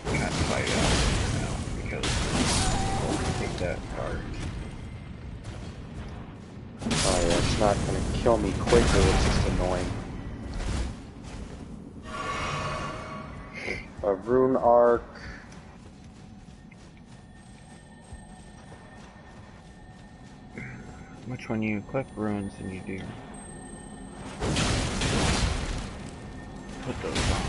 I'm gonna have to fight it out now, because I'll take that card. Oh yeah, it's not gonna kill me quickly, it's just annoying. A rune arc. Which when you click runes and you do put those on.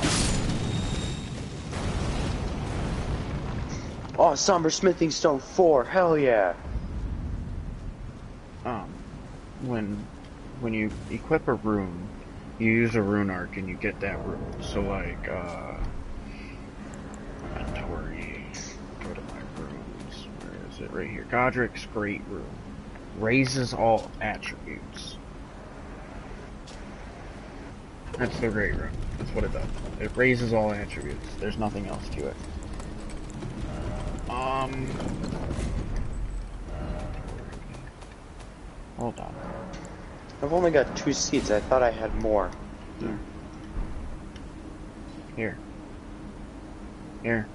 Oh, Somber Smithing Stone 4, hell yeah! When you equip a rune, you use a rune arc and you get that rune. So like, inventory, go to my runes, where is it? Right here. Godric's Great Rune. Raises all attributes. That's the Great Rune. That's what it does. It raises all attributes. There's nothing else to it. Hold on. I've only got 2 seeds, I thought I had more. Here. Here.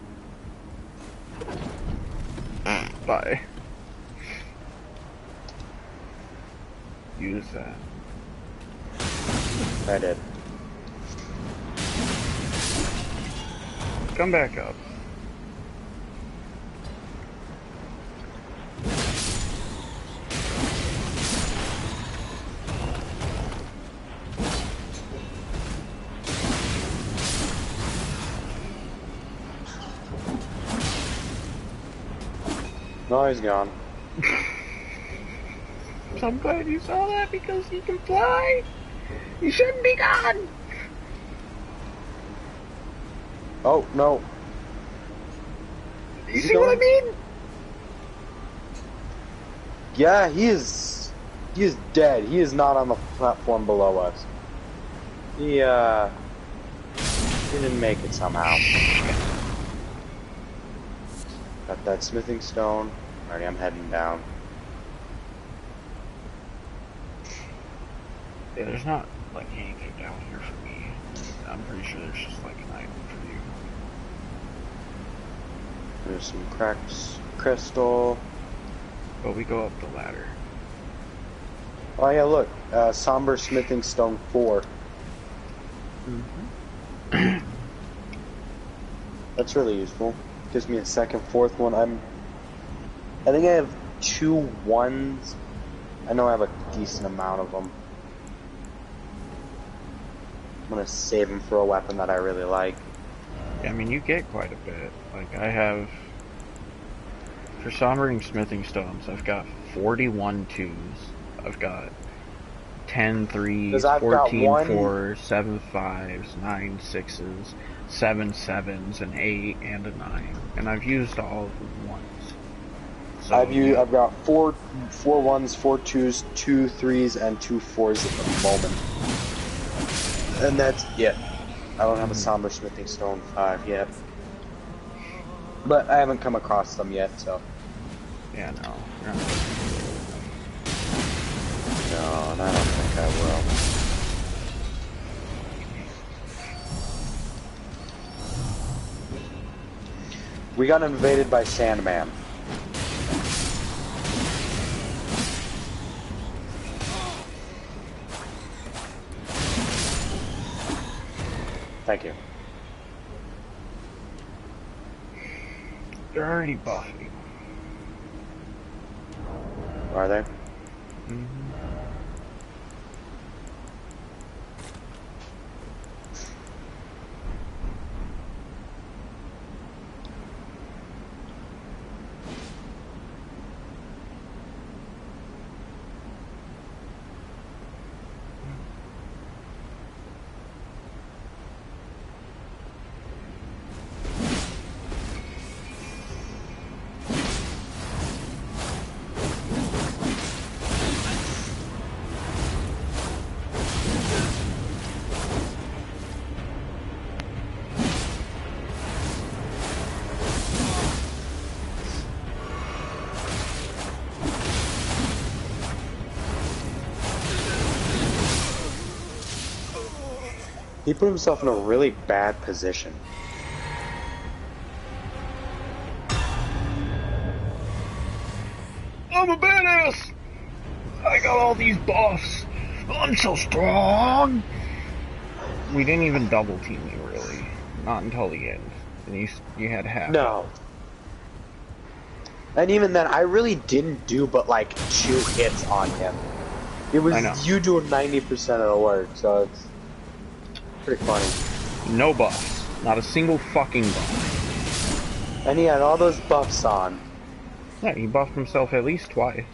Bye. Use that. I did. Come back up. No, he's gone. I'm glad you saw that because he can fly. You shouldn't be gone. Oh, no. You see what I mean? Yeah, he is dead. He is not on the platform below us. He didn't make it somehow. Got that smithing stone. Alright, I'm heading down. Yeah, there's not like anything down here for me. I'm pretty sure there's just like an item for you. There's some cracked crystal. But we go up the ladder. Oh yeah, look. Somber smithing stone 4. Mm-hmm. That's really useful. Gives me a second, fourth one. I think I have 2 1s. I know I have a decent amount of them. I'm gonna save them for a weapon that I really like. Yeah, I mean, you get quite a bit. Like, I have... For sombering smithing stones, I've got 41 2s. I've got 10 3s, 14 4s, 7 5s, 9 6s, 7 7s, an 8, and a 9. And I've used all of them once. So I've got 4 1s, 4 2s, 2 3s, and 2 4s at the moment. And that's it. I don't have a somber smithing stone 5 yet. But I haven't come across them yet, so. Yeah, no. No, and I don't think I will. We got invaded by Sandman. Thank you. They're already buffing. Are they? Mm-hmm. He put himself in a really bad position. I'm a badass! I got all these buffs! I'm so strong! We didn't even double team you, really. Not until the end. And you had half. No. And even then, I really didn't do but like 2 hits on him. It was you doing 90% of the work, so it's pretty funny. No buffs. Not a single fucking buff. And he had all those buffs on. Yeah, he buffed himself at least twice.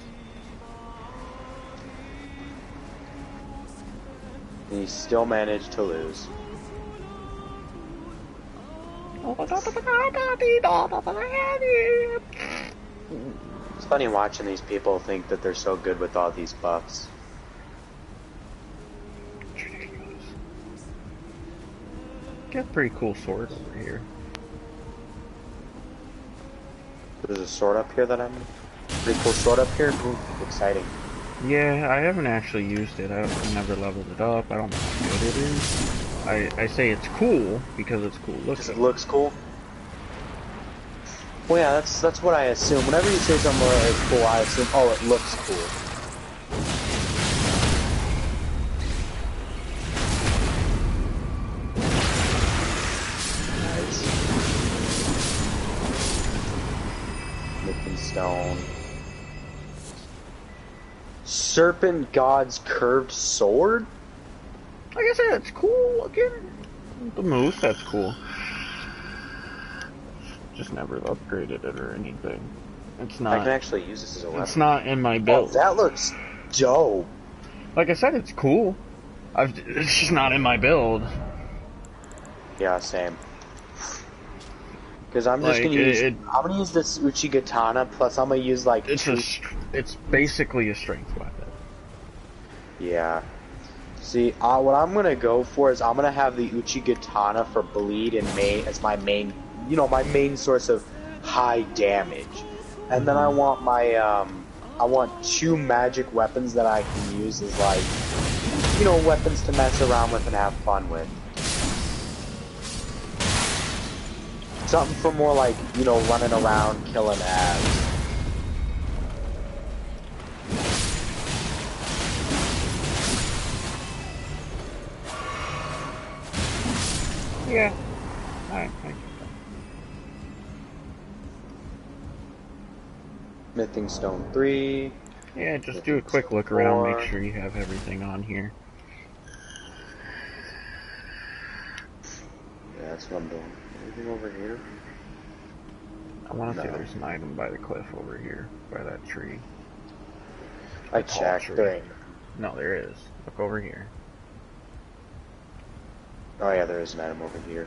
And he still managed to lose. It's funny watching these people think that they're so good with all these buffs. Got a pretty cool sword over here. There's a sword up here that I'm... Pretty cool sword up here? Ooh, exciting. Yeah, I haven't actually used it. I never leveled it up. I don't know how good it is. I say it's cool because it's cool looking. Because it looks cool? Well, yeah, that's what I assume. Whenever you say something is cool, I assume, oh, it looks cool. Nice. stone. Serpent God's curved sword? Like I said, it's cool looking. The moose, that's cool. Just never upgraded it or anything. It's not. I can actually use this as a weapon. It's not in my build. Oh, that looks dope. Like I said, it's cool. It's just not in my build. Yeah, same. Because I'm just gonna use. I'm gonna use this Uchigatana. Plus, I'm gonna use like. It's basically a strength weapon. Yeah. See, what I'm gonna go for is I'm gonna have the Uchigatana for bleed and main as my main, my main source of high damage, and then I want my I want 2 magic weapons that I can use as like, weapons to mess around with and have fun with. Something for more like, running around killing ads. Yeah. Alright, Smithing Stone 3. Yeah, just do a quick look around, make sure you have everything on here. Yeah, that's what I'm doing. Anything over here? I want to say there's an item by the cliff over here, by that tree. I checked. There ain't. No, there is. Look over here. Oh yeah, there is an item over here.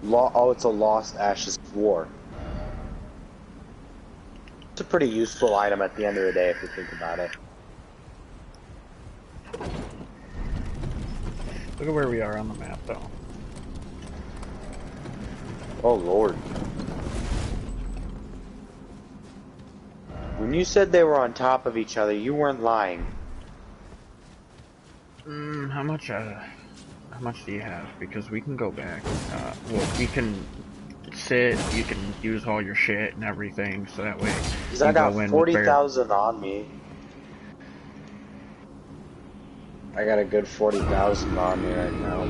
Oh, it's a Lost Ashes of War. It's a pretty useful item at the end of the day if you think about it. Look at where we are on the map, though. Oh lord. When you said they were on top of each other, you weren't lying. How much do you have? Because we can go back. Well, we can sit, you can use all your shit and everything, so that way because I got 40,000 on me. I got a good 40,000 on me right now.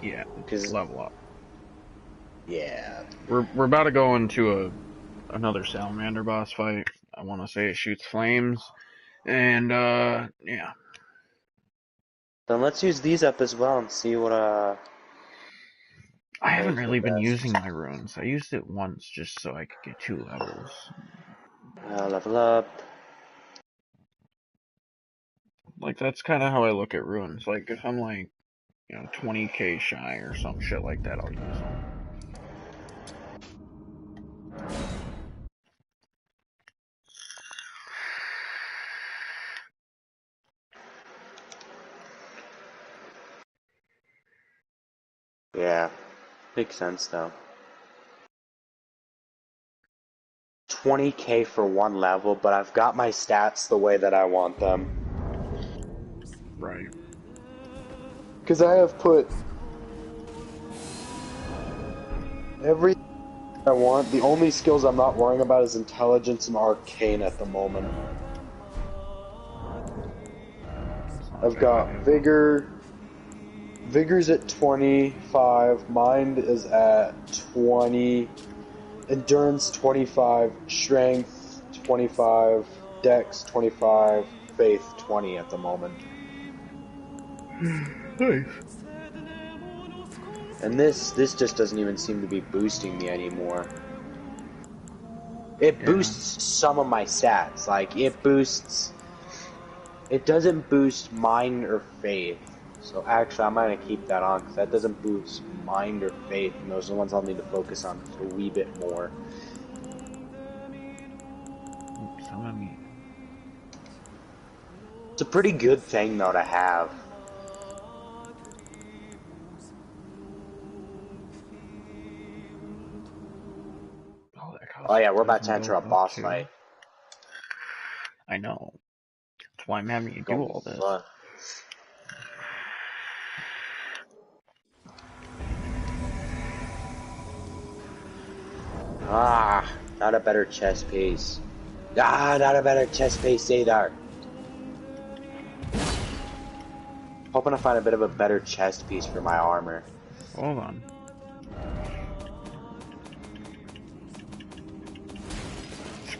Yeah, because level up. Yeah. We're about to go into another salamander boss fight. I want to say it shoots flames, and yeah. Then let's use these up as well and see what I haven't really been using my runes. I used it once just so I could get 2 levels. Level up. Like, that's kind of how I look at runes. Like, if I'm like, 20k shy or some shit like that, I'll use them. Yeah, makes sense though. 20k for 1 level, but I've got my stats the way that I want them. Right. Because I have put everything I want. The only skills I'm not worrying about is intelligence and arcane at the moment. I've got vigor. Vigor's at 25. Mind is at 20. Endurance 25. Strength 25. Dex 25. Faith 20 at the moment. Nice. And this just doesn't even seem to be boosting me anymore. It boosts some of my stats. Like, it doesn't boost mind or faith. So actually, I'm gonna keep that on, because that doesn't boost mind or faith, and those are the ones I'll need to focus on a wee bit more. It's a pretty good thing, though, to have. Oh yeah, we're about to enter a boss fight. I know. That's why I'm having you do all this. Fun. Ah, not a better chest piece. Ah, not a better chest piece either. Hoping to find a bit of a better chest piece for my armor. Hold on.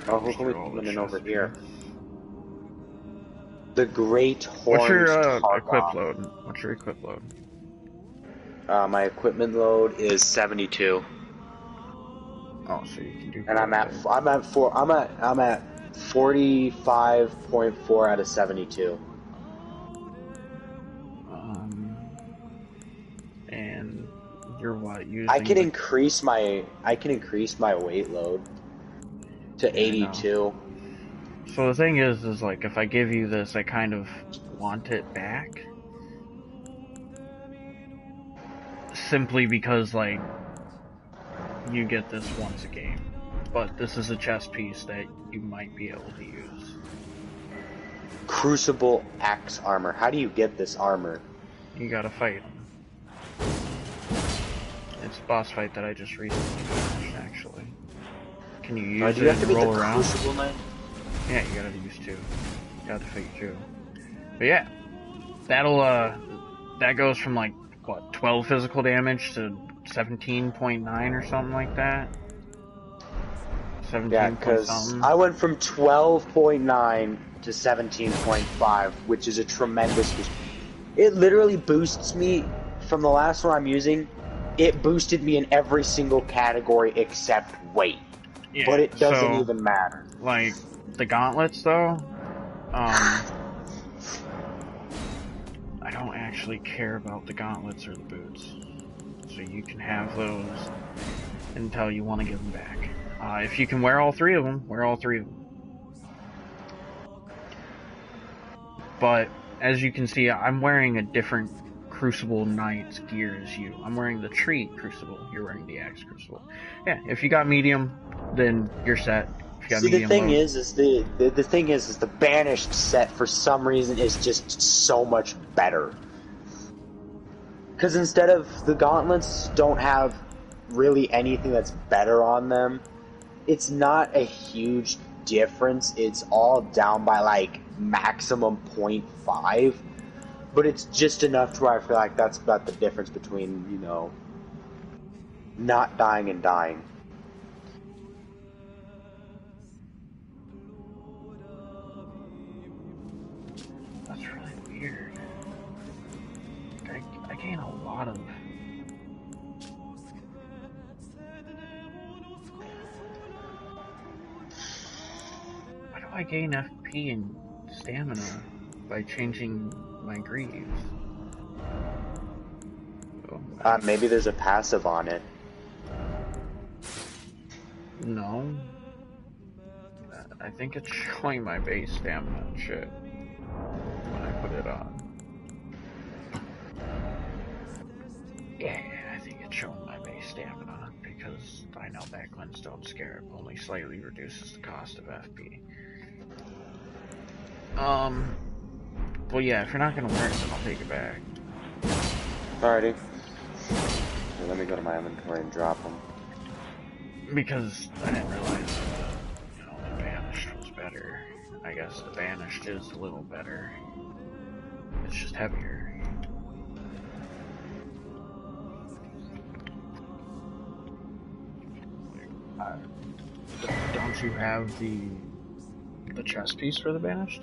Oh, who can we come in over here? The Great Horned What's your equip Targon. load? What's your equip load? My equipment load is 72. Oh, so you can do. And I'm at 45.4 out of 72. And you're what using? I can increase my weight load to 82. So the thing is like if I give you this, I kind of want it back. Simply because like you get this once a game. But this is a chess piece that you might be able to use. Crucible Axe armor. How do you get this armor? You gotta fight him. It's a boss fight that I just recently finished, actually. Can you use it and roll around? Crucible Knight? Yeah, you gotta use 2. You gotta fight 2. But yeah, that goes from like, what, 12 physical damage to 17.9 or something like that? 17 yeah, because I went from 12.9 to 17.5, which is a tremendous boost. It literally boosts me from the last one I'm using. It boosted me in every single category except weight. Yeah, but it doesn't even matter. Like, the gauntlets, though, I don't actually care about the gauntlets or the boots. So you can have those until you want to give them back. If you can wear all 3 of them, wear all 3 of them. But, as you can see, I'm wearing a different Crucible Knight's gear as you. I'm wearing the Tree Crucible, you're wearing the Axe Crucible. Yeah, if you got medium, then you're set. If you got See, medium the thing low, is the Banished set, for some reason, is just so much better. Because instead of the gauntlets don't have really anything that's better on them, it's not a huge difference. It's all down by like maximum 0.5, but it's just enough to where I feel like that's about the difference between, you know, not dying and dying. that's really weird. I gain a lot of... Why do I gain FP and stamina by changing my greaves? Oh, Maybe there's a passive on it. No. I think it's showing my base stamina and shit when I put it on. Yeah, I think it's showing my base stamina because I know that Glintstone Scarab only slightly reduces the cost of FP. Well, yeah, if you're not gonna wear it, then I'll take it back. Alrighty. Here, let me go to my inventory and drop them. Because I didn't realize the Banished was better. I guess the Banished is a little better. It's just heavier. Don't you have the chest piece for the Banished?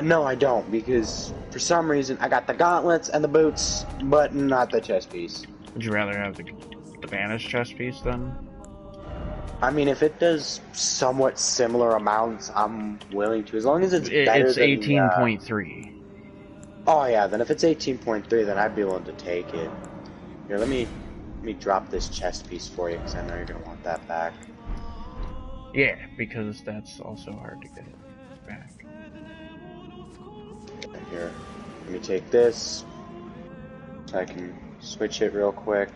No, I don't, because for some reason I got the gauntlets and the boots, but not the chest piece. Would you rather have the Banished chest piece then? I mean, if it does somewhat similar amounts, I'm willing to, as long as it's better it's than... It's 18.3. Oh yeah, then if it's 18.3, then I'd be willing to take it. Here, let me drop this chest piece for you, because I know you're going to want that back. Yeah, because that's also hard to get it back. Here, let me take this, so I can switch it real quick.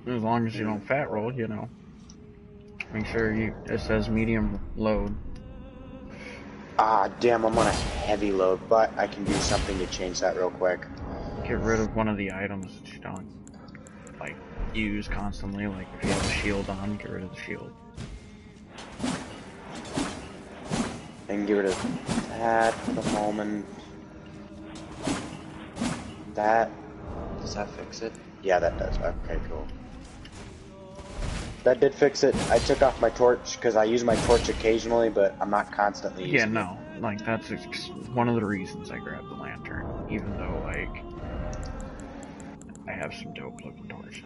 As long as you don't fat roll, you know. Make sure it says medium load. Ah, damn, I'm on a heavy load, but I can do something to change that real quick. Get rid of one of the items that you don't, like, use constantly. Like, if you have a shield on, get rid of the shield. And get rid of that for the moment. That... Does that fix it? Yeah, that does. Okay, cool. That did fix it. I took off my torch because I use my torch occasionally, but I'm not constantly using it. Yeah, no. Like, that's one of the reasons I grabbed the lantern. Even though, like, I have some dope looking torches.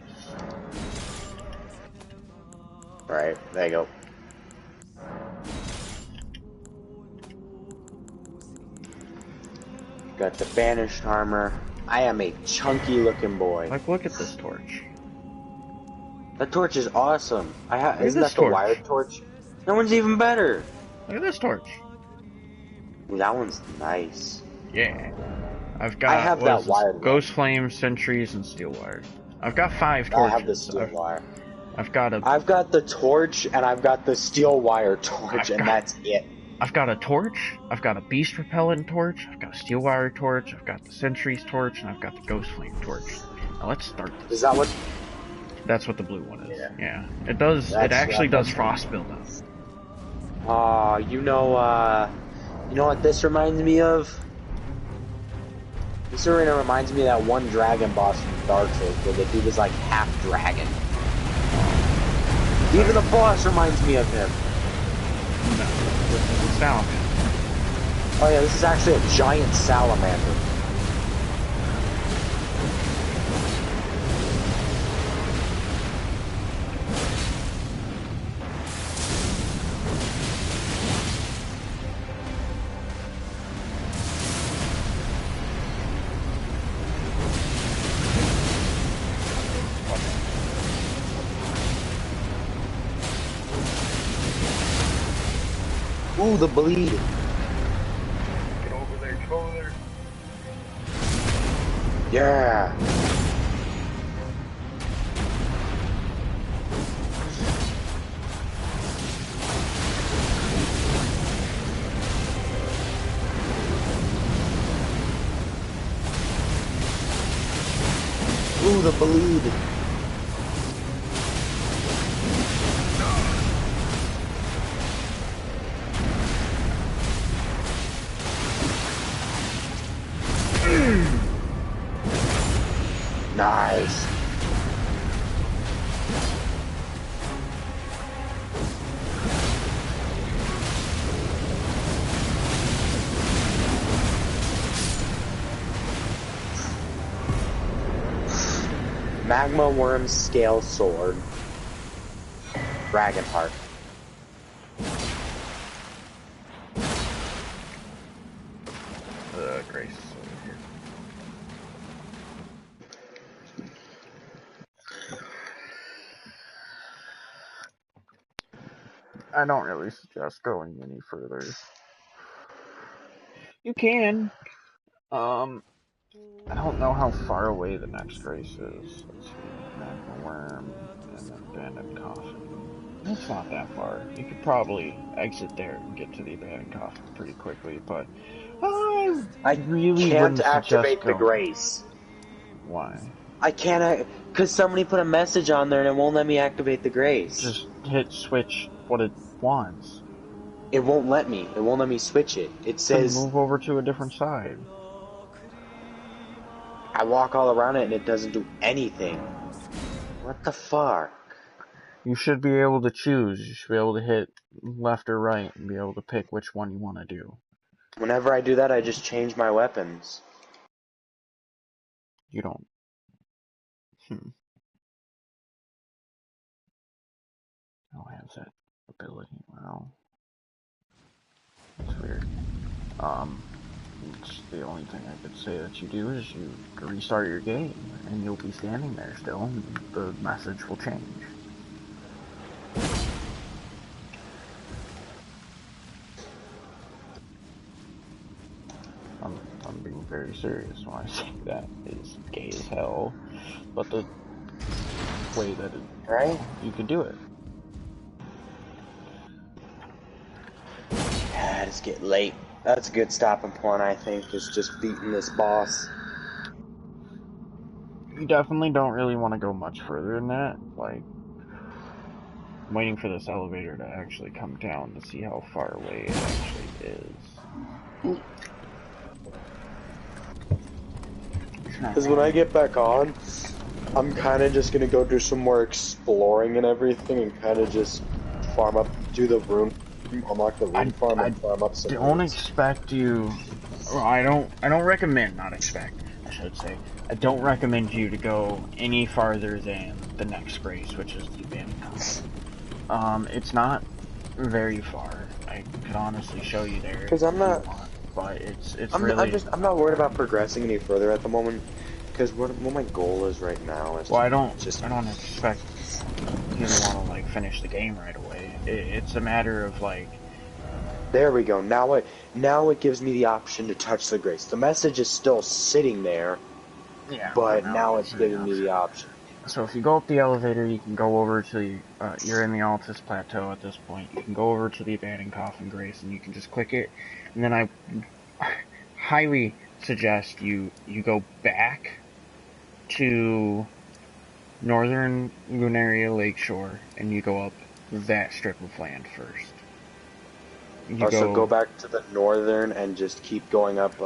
Alright, there you go. Got the banished armor. I am a chunky looking boy. Like, look at this torch. That torch is awesome. Isn't this that the torch. wired torch? That one's even better. Look at this torch. Ooh, that one's nice. Yeah. I've got I have that wired Ghost Flame, Sentries, and Steel Wire. I've got 5 torches. I have the steel wire. I've got the torch, and I've got the steel wire torch, and that's it. I've got a torch, I've got a beast repellent torch, I've got a steel wire torch, I've got the sentries torch, and I've got the ghost flame torch. Now let's start this. Is that what? That's what the blue one is. Yeah. It does. It actually does frost buildup. You know what this reminds me of? This arena reminds me of that one dragon boss from Dark Souls, where the dude was like half dragon. Even the boss reminds me of him. No. Salamander. Oh yeah, this is actually a giant salamander. Ooh, the bleed. Get over there, get over there. Yeah. Ooh, the bleed. Nice. Magma Worm Scale Sword. Dragonheart. Grace is over here. I don't really suggest going any further. You can. I don't know how far away the next race is. Let's see, Magma Worm, and then Abandoned Coffin. It's not that far. You could probably exit there and get to the Abandoned Coffin pretty quickly, but I really can't activate the Grace. Why? I can't, because somebody put a message on there and it won't let me activate the Grace. Just hit switch what it wants. It won't let me. It won't let me switch it. It says... Then move over to a different side. I walk all around it and it doesn't do anything. What the fuck? You should be able to choose. You should be able to hit left or right and be able to pick which one you want to do. Whenever I do that, I just change my weapons. You don't. I don't have that ability. Wow. That's weird. It's the only thing I could say that you do is you restart your game, and you'll be standing there still, and the message will change. I'm being very serious when I say that. It's gay as hell, but the way that you could do it. Yeah, it's getting late. That's a good stopping point, I think, is just beating this boss. You definitely don't really want to go much further than that. Like, I'm waiting for this elevator to actually come down to see how far away it actually is. Because when I get back on, I'm kind of just gonna go do some more exploring and everything, and kind of just farm up, do the rune, unlock the rune farm, I and farm up some don't runes. expect you. Well, I don't recommend, not expect, I should say. I don't recommend you to go any farther than the next race, which is the Abandoned Continent. It's not very far. I could honestly show you there Because I'm if you not, want, but it's really I'm not worried about progressing any further at the moment. Because what my goal is right now is well. to I don't just. I don't expect you to want to like finish the game right away. It's a matter of like. There we go. Now it gives me the option to touch the grace. The message is still sitting there, Yeah, well, but now it now gives it's you the giving me the option. option. So if you go up the elevator, you can go over to the, you're in the Altus Plateau at this point. You can go over to the Abandoned Coffin Grace and you can just click it. And then I highly suggest you go back to Northern Lunaria Lakeshore and you go up that strip of land first. You Also, go go, back to the northern and just keep going up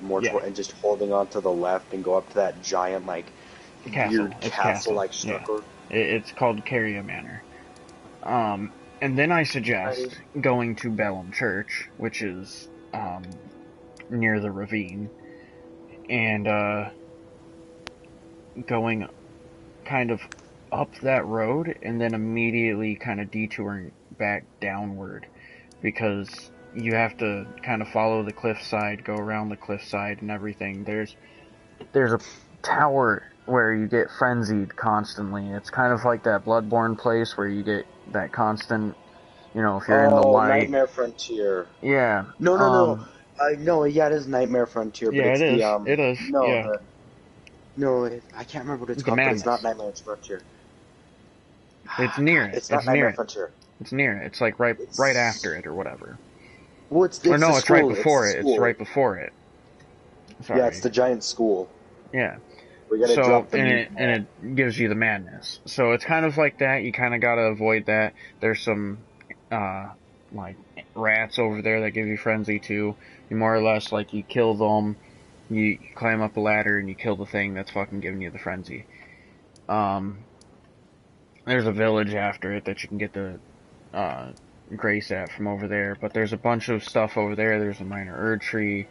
more yeah, toward, and just holding on to the left and go up to that giant, like, castle. weird It's castle, castle-like yeah. structure. It's called Carria Manor. And then I suggest going to Bellum Church, which is, near the ravine, and, going kind of up that road, and then immediately kind of detouring back downward, because you have to kind of follow the cliffside, go around the cliffside and everything. There's a tower where you get frenzied constantly. It's kind of like that Bloodborne place where you get that constant, if you're in the Oh, light. Nightmare Frontier. Yeah. No. No, yeah, it is Nightmare Frontier, but Yeah, it's it the, is. It is. no, Yeah. I can't remember what it's The called, but it's not Madness. Nightmare Frontier. It's near God, it. it's not It's near Nightmare it. Frontier. It's near it. It's like right after It's, it or whatever. well, Or it's the no, it's right school, it's the before it. It's right school. before it. Yeah, it's Sorry. the giant school. Yeah. We gotta So drop the meat ball. and it gives you the madness. So it's kind of like that. You kind of gotta avoid that. There's some like rats over there that give you frenzy too. You more or less like you kill them. You climb up a ladder and you kill the thing that's fucking giving you the frenzy. Um, there's a village after it that you can get the uh, grace at from over there, but there's a bunch of stuff over there. There's a minor Erd tree.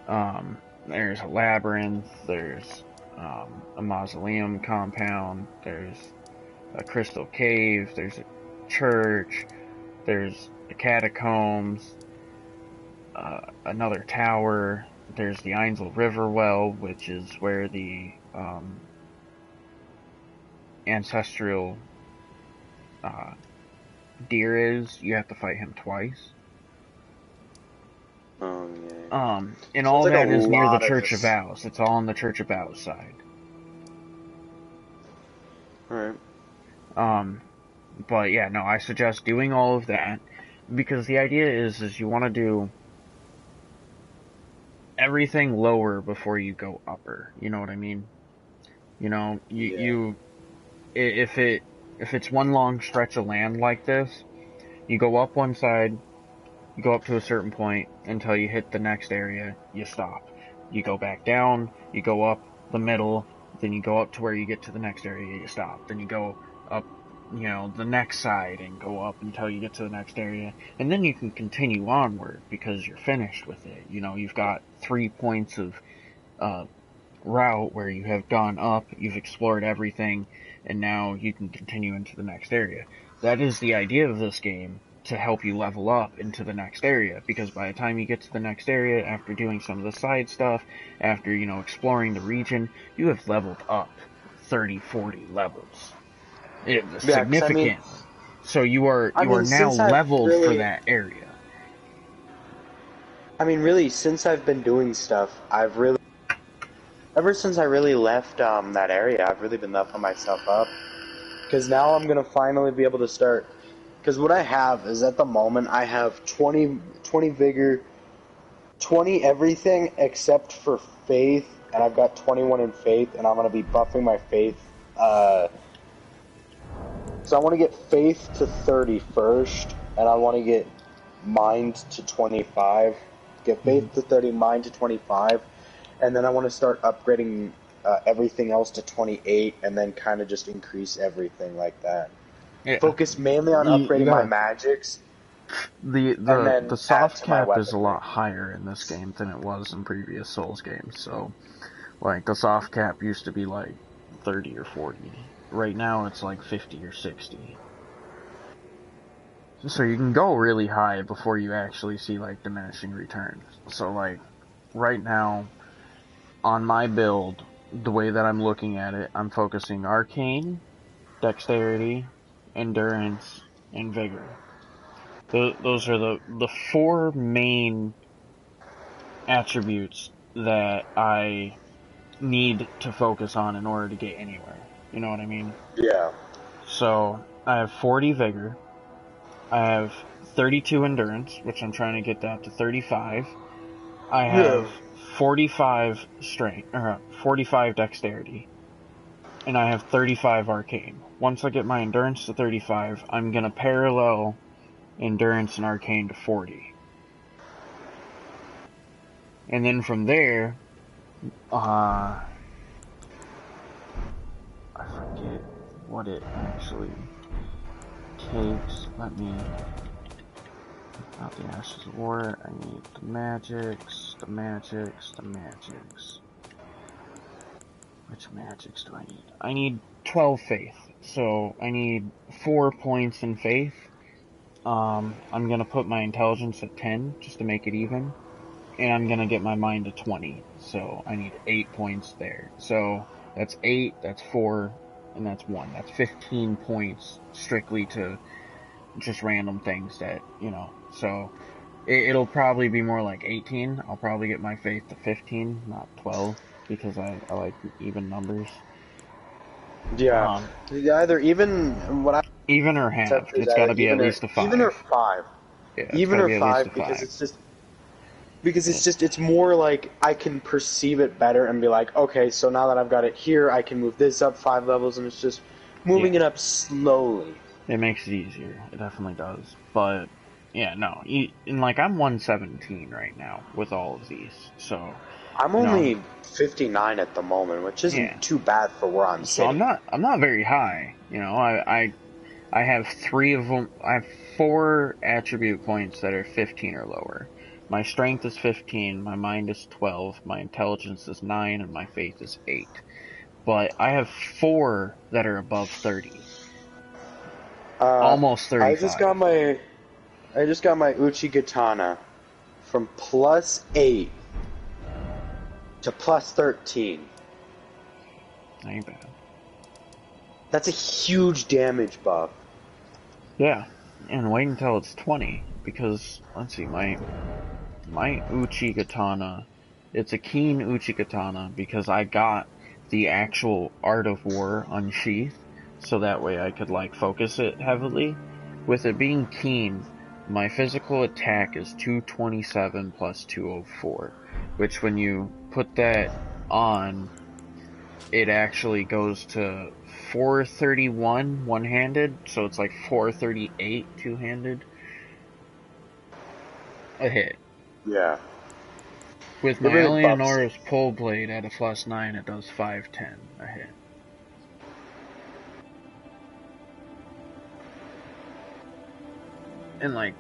There's a labyrinth. There's a mausoleum compound. There's a crystal cave. There's a church. There's a catacombs. Another tower. There's the Ainsel River well, which is where the ancestral uh, deer is. You have to fight him twice. Oh, yeah. And Sounds all like a that is near the lot of Church of this. Vows. It's all on the Church of Vows side. Alright. But yeah, no, I suggest doing all of that because the idea is you want to do everything lower before you go upper. You know what I mean? You if it's one long stretch of land like this, you go up one side, you go up to a certain point until you hit the next area, you stop. You go back down, you go up the middle, then you go up to where you get to the next area, you stop. Then you go up, the next side and go up until you get to the next area. And then you can continue onward because you're finished with it. You've got 3 points of route where you have gone up, you've explored everything, and now you can continue into the next area. That is the idea of this game, to help you level up into the next area, because by the time you get to the next area, after doing some of the side stuff, after, exploring the region, you have leveled up 30, 40 levels. It's Yeah, because significant. So you are now since I've leveled for really, that area. really, since I've been doing stuff, ever since I really left that area, I've really been leveling myself up. Because now I'm gonna finally be able to start. Because what I have is at the moment I have 20 vigor, 20 everything except for faith, and I've got 21 in faith, and I'm gonna be buffing my faith. So I want to get faith to 30 first, and I want to get mind to 25. Get faith to 30, mind to 25, and then I want to start upgrading everything else to 28, and then kind of just increase everything like that. Yeah. Focus mainly on upgrading my magics. The soft cap is a lot higher in this game than it was in previous Souls games. So, like, the soft cap used to be like 30 or 40. Right now it's like 50 or 60. So you can go really high before you actually see, like, diminishing returns. So, like, right now, on my build, the way that I'm looking at it, I'm focusing Arcane, Dexterity, Endurance, and Vigor. Those are the four main attributes that I need to focus on in order to get anywhere. You know what I mean? Yeah. So, I have 40 Vigor, I have 32 Endurance, which I'm trying to get that to 35, I have 45 Strength, or 45 Dexterity, and I have 35 Arcane. Once I get my Endurance to 35, I'm gonna parallel Endurance and Arcane to 40. And then from there, I forget what it actually takes. Let me... Not the Ashes of War, I need the magics. Which magics do I need? I need 12 faith, so I need 4 points in faith. I'm gonna put my intelligence at 10, just to make it even. And I'm gonna get my mind to 20, so I need 8 points there. So, that's 8, that's 4, and that's 1. That's 15 points strictly to just random things that, you know, so it'll probably be more like 18. I'll probably get my faith to 15, not 12, because I like even numbers. Yeah. Either even what I even or half. It's got to be at least a 5. Even or 5. Yeah, even or 5 because it's just it's more like I can perceive it better and be like, okay, so now that I've got it here, I can move this up 5 levels, and it's just moving it up slowly. It makes it easier. It definitely does. But yeah, no. And like I'm 117 right now with all of these, so I'm only 59 at the moment, which isn't too bad for where I'm sitting. So I'm not very high. You know, I have 3 of them. I have 4 attribute points that are 15 or lower. My strength is 15, my mind is 12, my intelligence is 9, and my faith is 8. But I have 4 that are above 30. Almost 35. I just got my Uchi Katana from +8 to +13. Ain't bad. That's a huge damage buff. Yeah, and wait until it's 20, because, let's see, my Uchi Katana, it's a keen Uchi Katana, because I got the actual Art of War unsheathed, so that way I could, like, focus it heavily. With it being keen, my physical attack is 227 plus 204, which when you put that on, it actually goes to 431 one-handed, so it's like 438 two-handed. A hit. Yeah. With my Eleonora's pull blade at a +9, it does 510 a hit. And like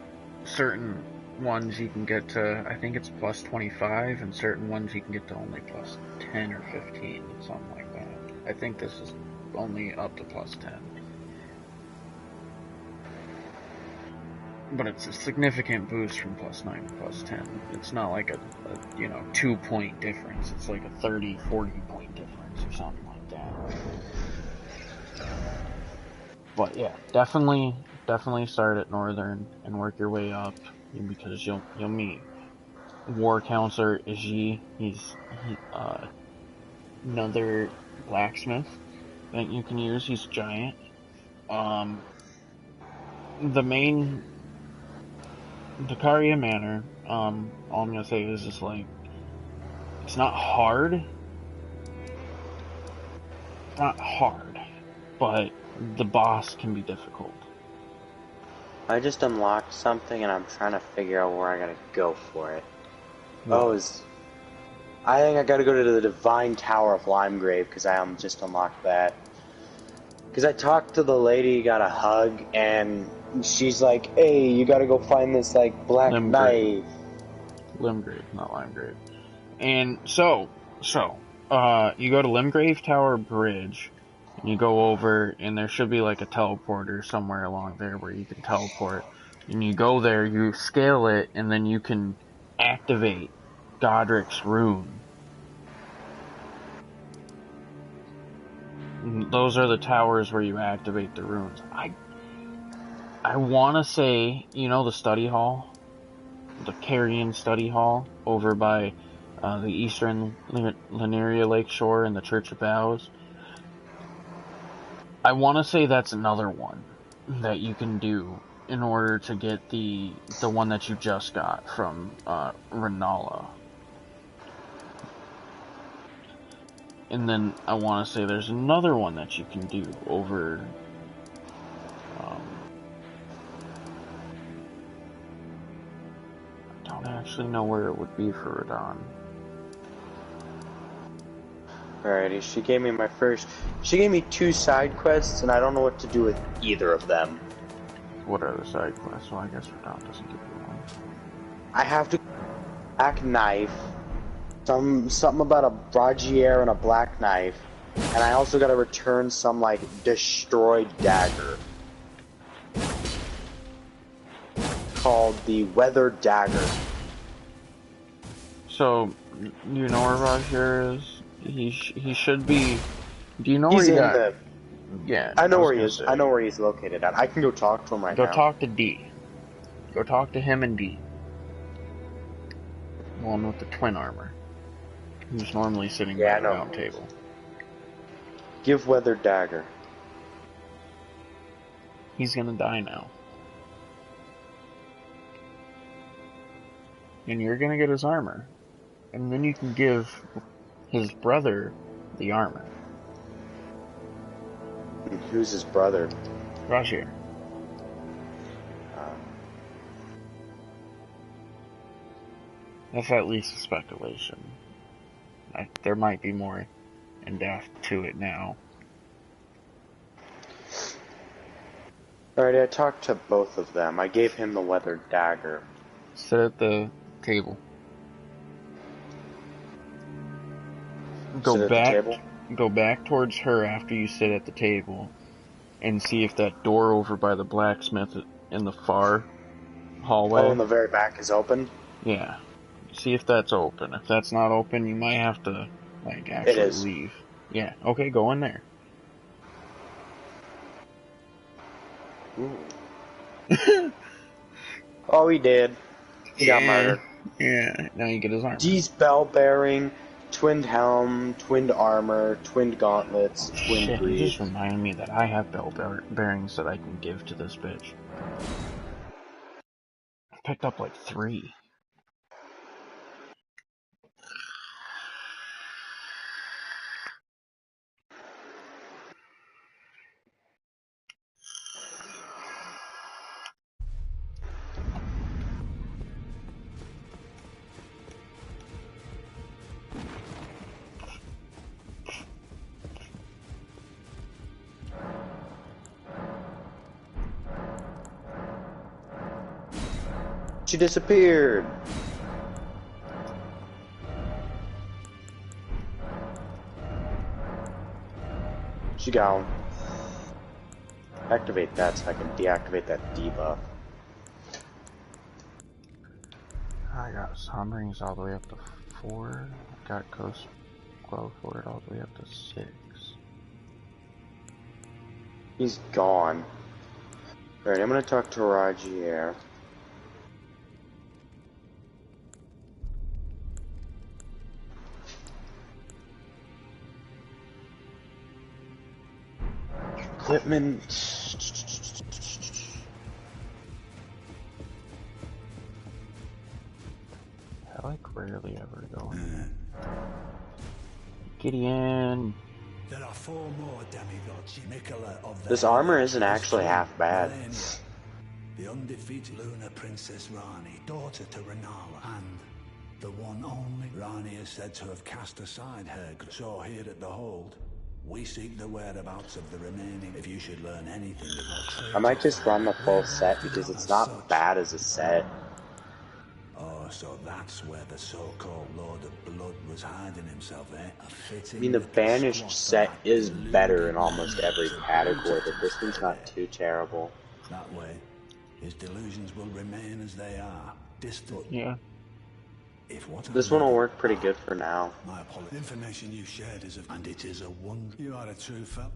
certain ones you can get to, I think it's +25, and certain ones you can get to only +10 or 15, something like that. I think this is only up to +10. But it's a significant boost from +9 to +10. It's not like a 2-point difference. It's like a 30, 40-point difference or something like that. But yeah, definitely start at Northern and work your way up, because you'll meet War Counselor Iji. He's another blacksmith that you can use. He's giant. The main Dakaria Manor, all I'm gonna say is just like, it's not hard. But the boss can be difficult. I just unlocked something and I'm trying to figure out where I gotta go for it. What? Oh, I think I gotta go to the Divine Tower of Limegrave, because I just unlocked that. Because I talked to the lady, got a hug, and she's like, hey, you gotta go find this, like, black knife. Limegrave, not Limegrave. And so, you go to Limegrave Tower Bridge, and you go over, and there should be like a teleporter somewhere along there where you can teleport. And you go there, you scale it, and then you can activate Godric's rune. And those are the towers where you activate the runes. I want to say, you know, the study hall? The Carrion Study Hall over by the eastern Lineria Lakeshore and the Church of Vows. I want to say that's another one that you can do in order to get the one that you just got from Renala. And then I want to say there's another one that you can do over I don't actually know where it would be for Radon. Alrighty, she gave me 2 side quests, and I don't know what to do with either of them. What are the side quests? Well, I guess Radon doesn't give you one. I have to black knife, something about a bragier and a black knife, and I also gotta return some, like, destroyed dagger. Called the Weather Dagger. So, you know where Roger is? He should be. Do you know He's where he in got? Yeah. I know where he is. I know where he's located at. I can go talk to him right now. Go talk to D. Go talk to him and D. The one with the twin armor. Who's normally sitting by the round table. Give Weather Dagger. He's gonna die now. And you're gonna get his armor. And then you can give his brother the armor. Who's his brother? Roger. That's at least a speculation. There might be more in depth to it now. Alright, I talked to both of them. I gave him the Weather Dagger. Sit at the table. Go back towards her after you sit at the table and see if that door over by the blacksmith in the far hallway. Oh, in the very back is open? Yeah. See if that's open. If that's not open, you might have to, like, actually leave. Yeah. Okay, go in there. Ooh. Oh, he did. He got murdered. Yeah, now you get his armor. D's bell bearing, twinned helm, twinned armor, twinned gauntlets, twinned greaves. You just reminded me that I have bell bearings that I can give to this bitch. I picked up like 3. She disappeared. She gone. Activate that so I can deactivate that debuff. I got Sun Rings all the way up to 4. I got Ghost Glow for it all the way up to 6. He's gone. Alright, I'm gonna talk to Rajier. Equipment. I like rarely ever go in. Gideon. There are 4 more demigods, Nicola of the This armor isn't actually half bad. The undefeated Lunar Princess Rani, daughter to Renala, and The one only. Rani is said to have cast aside her. So here at the hold, we seek the whereabouts of the remaining. If you should learn anything about I might just run the full set because it's not bad as a set. Oh, so that's where the so-called Lord of Blood was hiding himself, eh? I mean, the Banished set is better in almost every category, but this one's not too terrible. That way, his delusions will remain as they are, distant. Yeah. This one will work pretty good for now. My apologies. The information you shared is and it is a wonder. You are a true fellow.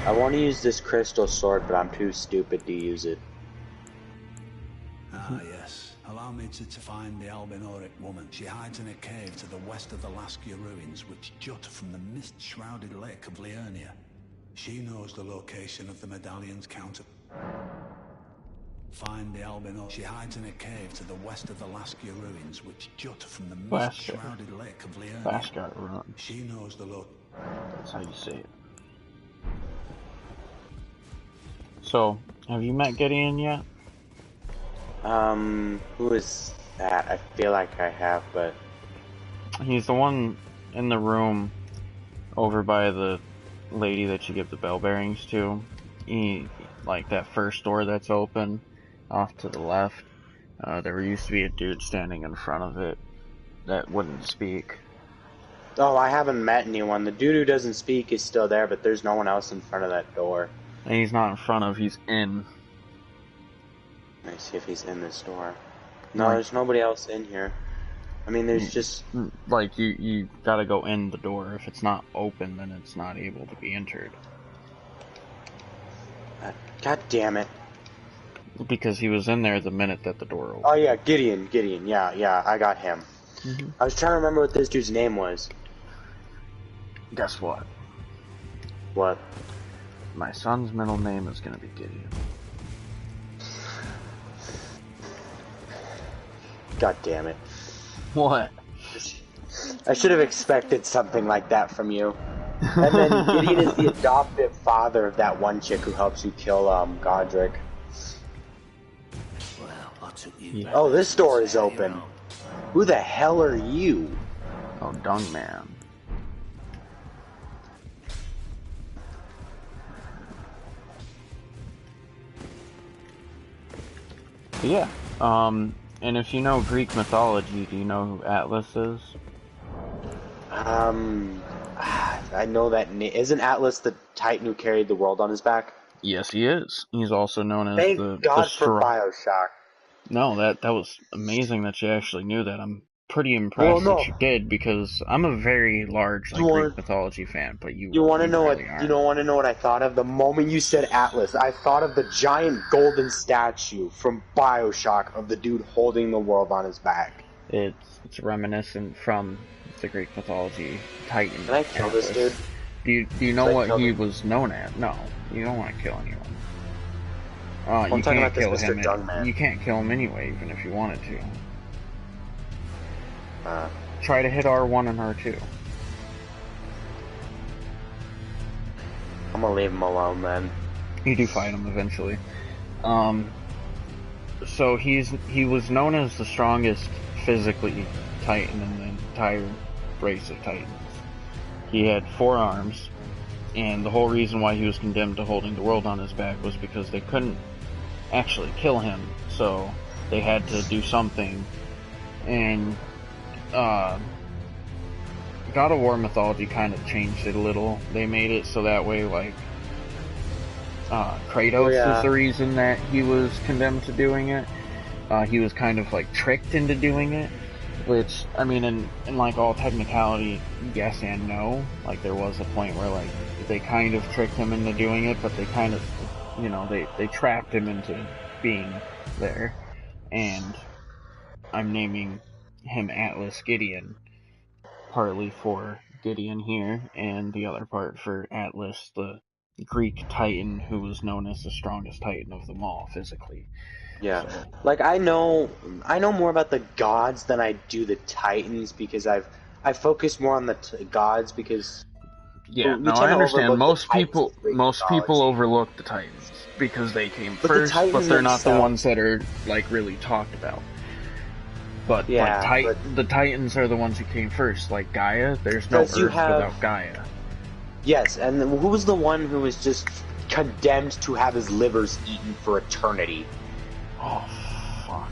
I want to use this crystal sword, but I'm too stupid to use it. Ah, yes. Allow me to find the albinoric woman. She hides in a cave to the west of the Laskia ruins, which jut from the mist-shrouded lake of Liurnia. She knows the location of the medallion's counter. Find the albinoric. She hides in a cave to the west of the Laskia ruins, which jut from the mist-shrouded lake of Liurnia. She knows the location. That's how you say it. So, have you met Gideon yet? Who is that? I feel like I have, but... He's the one in the room over by the lady that you give the bell bearings to. Like that first door that's open, off to the left. There used to be a dude standing in front of it that wouldn't speak. Oh, I haven't met anyone. The dude who doesn't speak is still there, but there's no one else in front of that door. And he's not in front of, he's in. Let me see if he's in this door. No, there's nobody else in here. I mean, there's just... Like, you gotta go in the door. If it's not open, then it's not able to be entered. God damn it. Because he was in there the minute that the door opened. Oh yeah, Gideon, yeah, I got him. I was trying to remember what this dude's name was. Guess what? What? My son's middle name is gonna be Gideon. God damn it. What? I should have expected something like that from you. And then Gideon is the adoptive father of that one chick who helps you kill Godric. Well, I took you. Oh, this door is open. Who the hell are you? Oh, Dung Man. Yeah, and if you know Greek mythology, do you know who Atlas is? I know that name. Isn't Atlas the Titan who carried the world on his back? Yes, he is. He's also known as Thank God the for Bioshock. No, that was amazing that you actually knew that. I'm pretty impressed that you did, because I'm a very large Greek mythology fan, but you want to know really what aren't. you don't want to know what I thought of the moment you said Atlas. I thought of the giant golden statue from Bioshock of the dude holding the world on his back. It's reminiscent from the Greek mythology Titan. Can I kill this dude? Do you know what he was known as? No, you don't want to kill anyone. You can't kill him. You can't kill him anyway, even if you wanted to. Try to hit R1 and R2. I'm gonna leave him alone then. You do fight him eventually. So he was known as the strongest physically Titan in the entire race of Titans. He had 4 arms, and the whole reason why he was condemned to holding the world on his back was because they couldn't actually kill him, so they had to do something. And God of War mythology kind of changed it a little. They made it so that way, like, Kratos is the reason that he was condemned to doing it. He was kind of, like, tricked into doing it, which, I mean, in like, all technicality, yes and no. Like, there was a point where, like, they kind of tricked him into doing it, but they kind of, you know, they trapped him into being there. And I'm naming him Atlas Gideon, partly for Gideon here, and the other part for Atlas, the Greek Titan who was known as the strongest Titan of them all, physically. Yeah, so, like I know more about the gods than I do the Titans, because I focus more on the gods because no, I understand. Most people overlook the Titans because they came first, but they're not the ones that are like really talked about. But the Titans are the ones who came first. Like Gaia, there's no Earth without Gaia. Yes, and who was the one who was just condemned to have his livers eaten for eternity? Oh, fuck.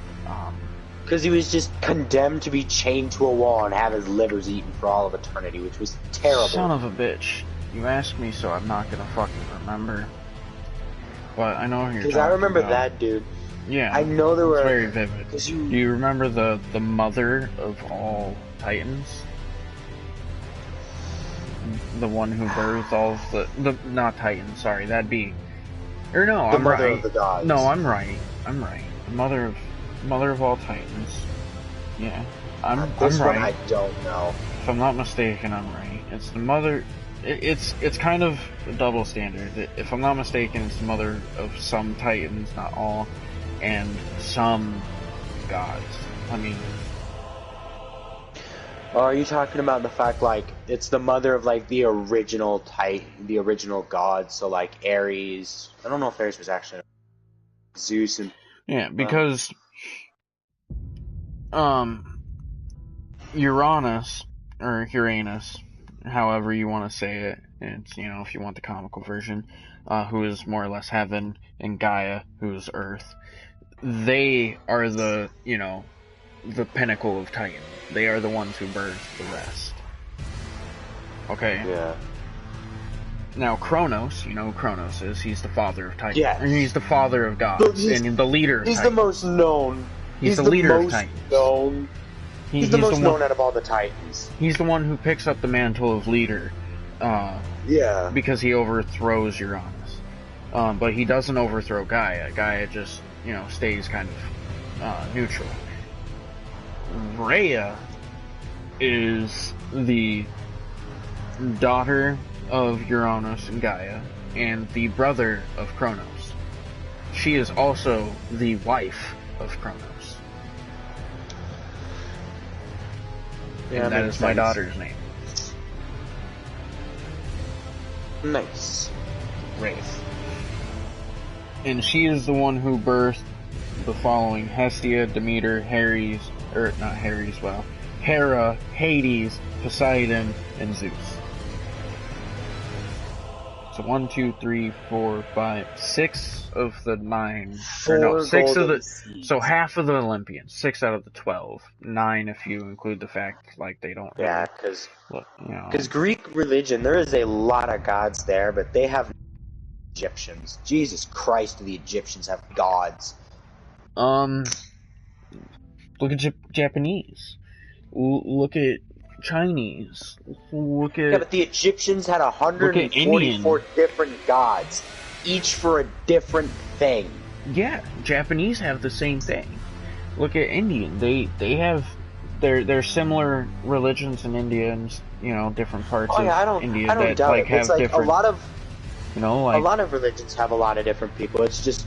Because he was just condemned to be chained to a wall and have his livers eaten for all of eternity, which was terrible. Son of a bitch. You asked me, so I'm not gonna fucking remember. But I know who you're talking about. Because I remember that dude. Yeah. I know there were... very vivid. Do you remember the mother of all Titans? The one who birthed all of the not Titans, sorry, that'd be... Or no, I'm right. The mother of the gods. No, I'm right. The mother of all Titans. Yeah. I'm this right. One I don't know. If I'm not mistaken, I'm right. It's the mother... It's kind of a double standard. If I'm not mistaken, it's the mother of some Titans, not all, and some gods. I mean... Are you talking about the fact, like, it's the mother of, like, the original the original gods, so, like, Ares... I don't know if Ares was actually... Zeus and... Yeah, because... Uranus, or Uranus, however you want to say it, it's, you know, if you want the comical version, who is more or less heaven, and Gaia, who is earth, they are the, you know, the pinnacle of Titan. They are the ones who birthed the rest. Okay? Yeah. Now, Kronos, you know who Kronos is, he's the father of Titan. Yeah. And he's the father of gods, and the leader of He's Titans. the most known. He's the leader of Titans. He's the most known out of all the Titans. He's the one who picks up the mantle of leader. Yeah. Because he overthrows Uranus. But he doesn't overthrow Gaia. Gaia just, you know, stays kind of neutral. Rhea is the daughter of Uranus and Gaia, and the brother of Kronos. She is also the wife of Kronos. Yeah, and that is my daughter's name. Nice. Wraith. And she is the one who birthed the following: Hestia, Demeter, Hera, Hades, Poseidon, and Zeus. So 1, 2, 3, 4, 5, 6 of the 9. Or no, 6 of the... So half of the Olympians. 6 out of the 12. 9 if you include the fact, like, they don't... Yeah, because... You know... Because Greek religion, there is a lot of gods there, but they have Egyptians. Jesus Christ, do the Egyptians have gods? Look at Japanese. Look at Chinese. Look at... Yeah, but the Egyptians had 144 different gods, each for a different thing. Yeah, Japanese have the same thing. Look at Indian. They have their similar religions in India and, you know, different parts of India that like have different. A lot of, you know, like a lot of religions have a lot of different people. It's just,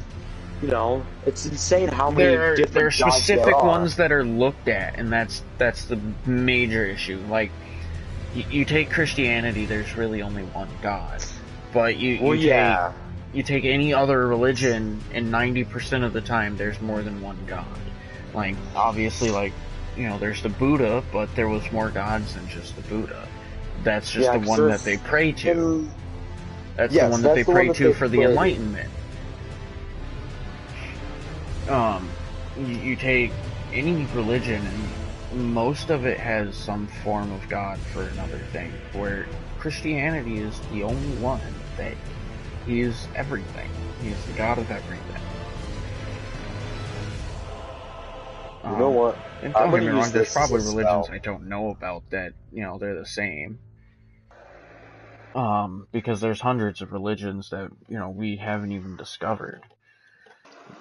you know, it's insane how many different there are specific gods there ones that are looked at, and that's the major issue. Like, you take Christianity, there's really only one God, but you take any other religion, and 90% of the time there's more than one God. Like, obviously, like, you know, there's the Buddha, but there was more gods than just the Buddha. That's just the one that they pray to. That's the one that they pray to for the Enlightenment. You take any religion, and most of it has some form of God for another thing, where Christianity is the only one that he is everything. He is the God of everything. You know what? And don't get me wrong, there's probably religions I don't know about that, you know, they're the same. Because there's hundreds of religions that, you know, we haven't even discovered.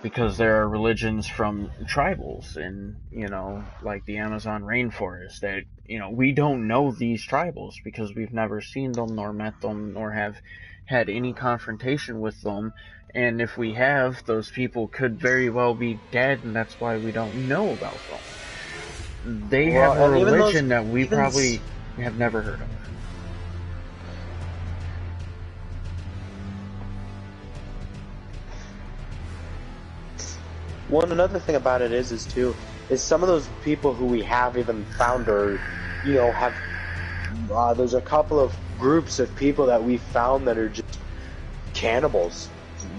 Because there are religions from tribals in, you know, like the Amazon rainforest that, you know, we don't know these tribals because we've never seen them, nor met them, nor have had any confrontation with them. And if we have, those people could very well be dead, and that's why we don't know about them. They have a religion that we probably have never heard of. Well, another thing about it is too, is some of those people who we have even found or, you know, have, there's a couple of groups of people that we found that are just cannibals,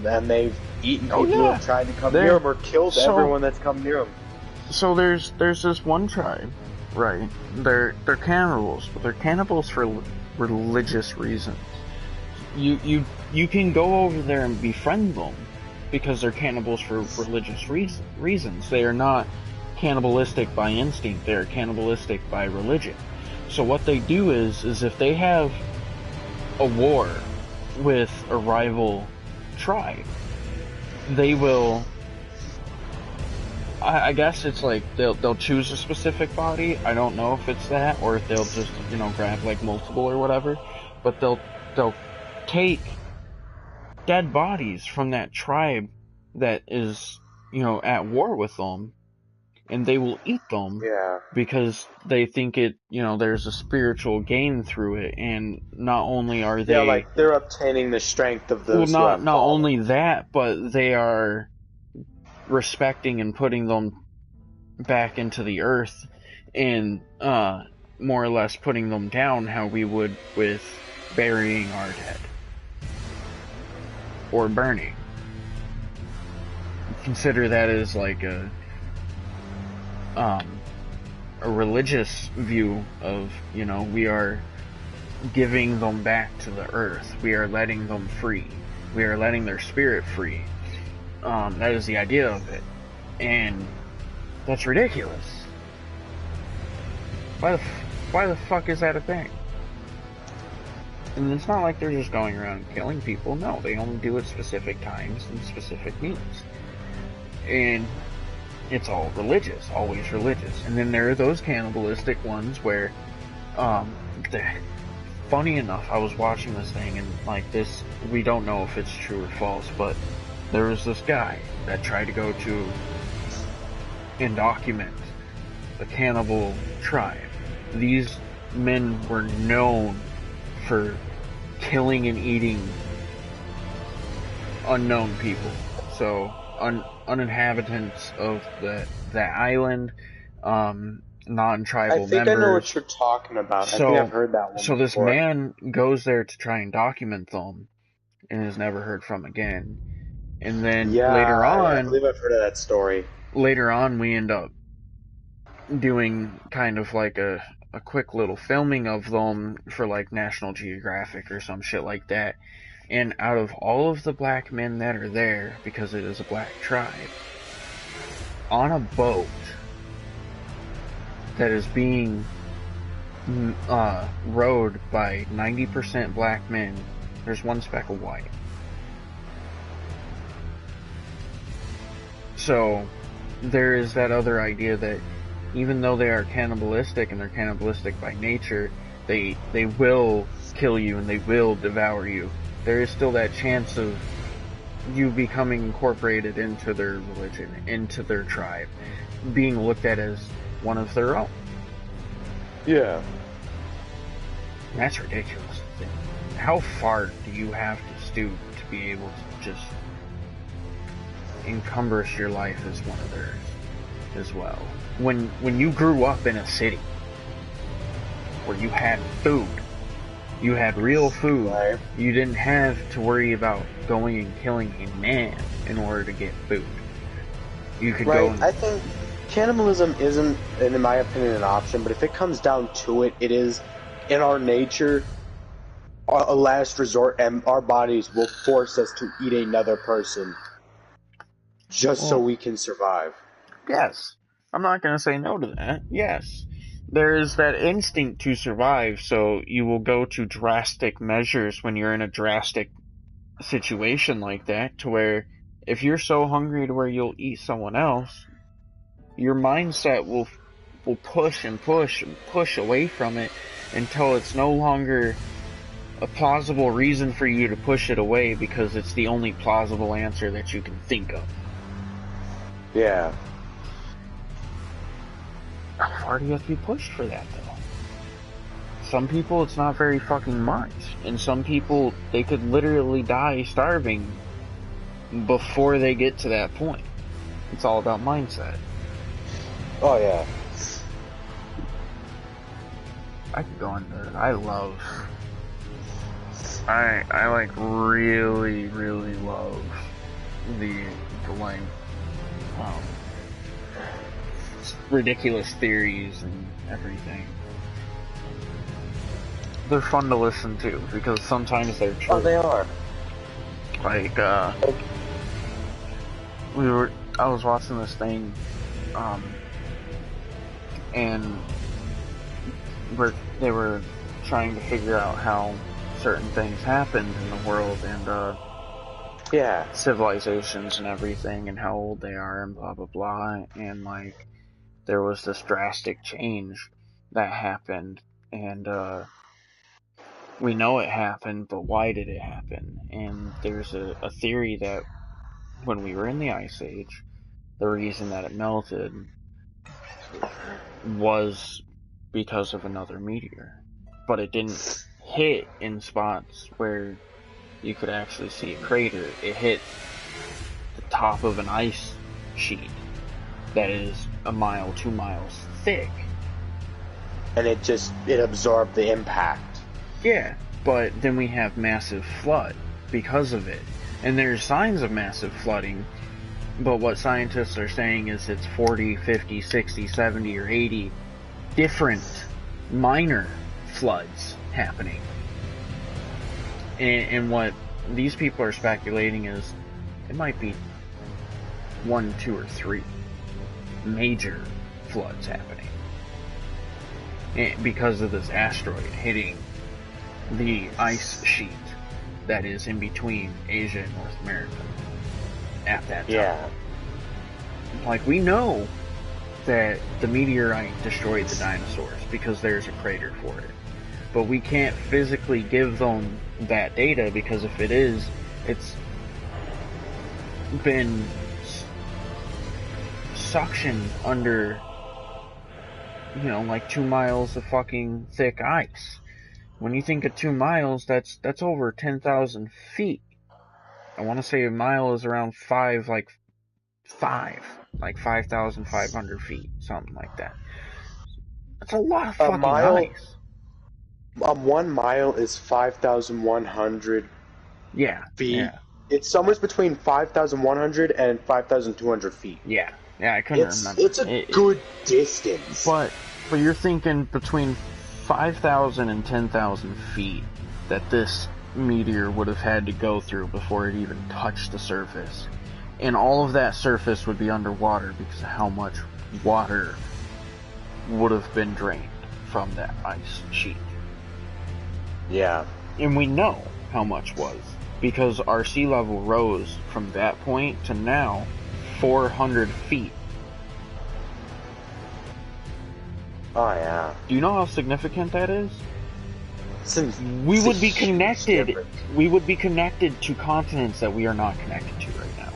and they've eaten people who have tried to come near them or killed everyone that's come near them. So there's this one tribe, right? They're cannibals, but they're cannibals for religious reasons. You can go over there and befriend them because they're cannibals for religious reasons. They are not cannibalistic by instinct. They are cannibalistic by religion. So what they do is if they have a war with a rival tribe, they will, I guess it's like they'll choose a specific body. I don't know if it's that or if they'll just, you know, grab like multiple or whatever, but they'll take dead bodies from that tribe that is, you know, at war with them, and they will eat them because they think it, you know, there's a spiritual gain through it, and not only are they... Yeah, like, they're obtaining the strength of those well, not only that, but they are respecting and putting them back into the earth, and more or less putting them down how we would with burying our dead. Or burning. Consider that as like a religious view of, you know, we are giving them back to the earth. We are letting them free. We are letting their spirit free. That is the idea of it. And that's ridiculous. Why the fuck is that a thing? And it's not like they're just going around killing people. No, they only do it specific times and specific means. And it's all religious, always religious. And then there are those cannibalistic ones where, funny enough, I was watching this thing and like this, we don't know if it's true or false, but there was this guy that tried to go to and document the cannibal tribe. These men were known for killing and eating unknown people. So, uninhabitants of that island, non-tribal members. I think I know what you're talking about. So, I think I've heard that one So this before. man goes there to try and document them, and is never heard from again. And then later on... I believe I've heard of that story. Later on, we end up doing kind of like a quick little filming of them for like National Geographic or some shit like that. And out of all of the black men that are there, because it is a black tribe, on a boat that is being rowed by 90% black men, there's one speck of white. So there is that other idea that even though they are cannibalistic and they're cannibalistic by nature, they will kill you and they will devour you. There is still that chance of you becoming incorporated into their religion, into their tribe, being looked at as one of their own. Yeah. And that's ridiculous. How far do you have to stoop to be able to just encumbrance your life as one of theirs as well? When you grew up in a city where you had food, you had real food, right. You didn't have to worry about going and killing a man in order to get food. You could go and... I think cannibalism isn't, in my opinion, an option, but if it comes down to it, it is in our nature a last resort, and our bodies will force us to eat another person just so we can survive. Yes. I'm not going to say no to that. Yes. There is that instinct to survive, so you will go to drastic measures when you're in a drastic situation like that, to where if you're so hungry to where you'll eat someone else, your mindset will push and push and push away from it until it's no longer a plausible reason for you to push it away, because it's the only plausible answer that you can think of. Yeah. How far do you have to be pushed for that, though? Some people, it's not very fucking much. And some people, they could literally die starving before they get to that point. It's all about mindset. Oh yeah. I could go into it. I like really, really love the like ridiculous theories and everything. They're fun to listen to because sometimes they're true. Oh, they are. Like I was watching this thing, and they were trying to figure out how certain things happened in the world and Yeah. civilizations and everything and how old they are and blah blah blah, and like there was this drastic change that happened, and we know it happened, but why did it happen? And there's a theory that when we were in the Ice Age, the reason that it melted was because of another meteor. But it didn't hit in spots where you could actually see a crater. It hit the top of an ice sheet that is 1 mile, 2 miles thick. And it absorbed the impact. Yeah, but then we have massive flood because of it. And there's signs of massive flooding, but what scientists are saying is it's 40, 50, 60, 70, or 80 different minor floods happening. And what these people are speculating is it might be 1, 2, or 3 major floods happening. Because of this asteroid hitting the ice sheet that is in between Asia and North America at that time. Yeah. Like, we know that the meteorite destroyed the dinosaurs because there's a crater for it. But we can't physically give them that data because if it is, it's been suctioned under, like 2 miles of fucking thick ice. When you think of 2 miles, that's over 10,000 feet. I want to say a mile is around 5,500 feet, something like that. That's a lot of fucking ice. 1 mile is 5,100 feet. Yeah. It's somewhere between 5,100 and 5,200 feet. Yeah, I couldn't remember. It's a good distance. But you're thinking between 5,000 and 10,000 feet that this meteor would have had to go through before it even touched the surface. And all of that surface would be underwater because of how much water would have been drained from that ice sheet. Yeah. And we know how much was, because our sea level rose from that point to now 400 feet. Oh, yeah. Do you know how significant that is? We would be connected. We would be connected to continents that we are not connected to right now.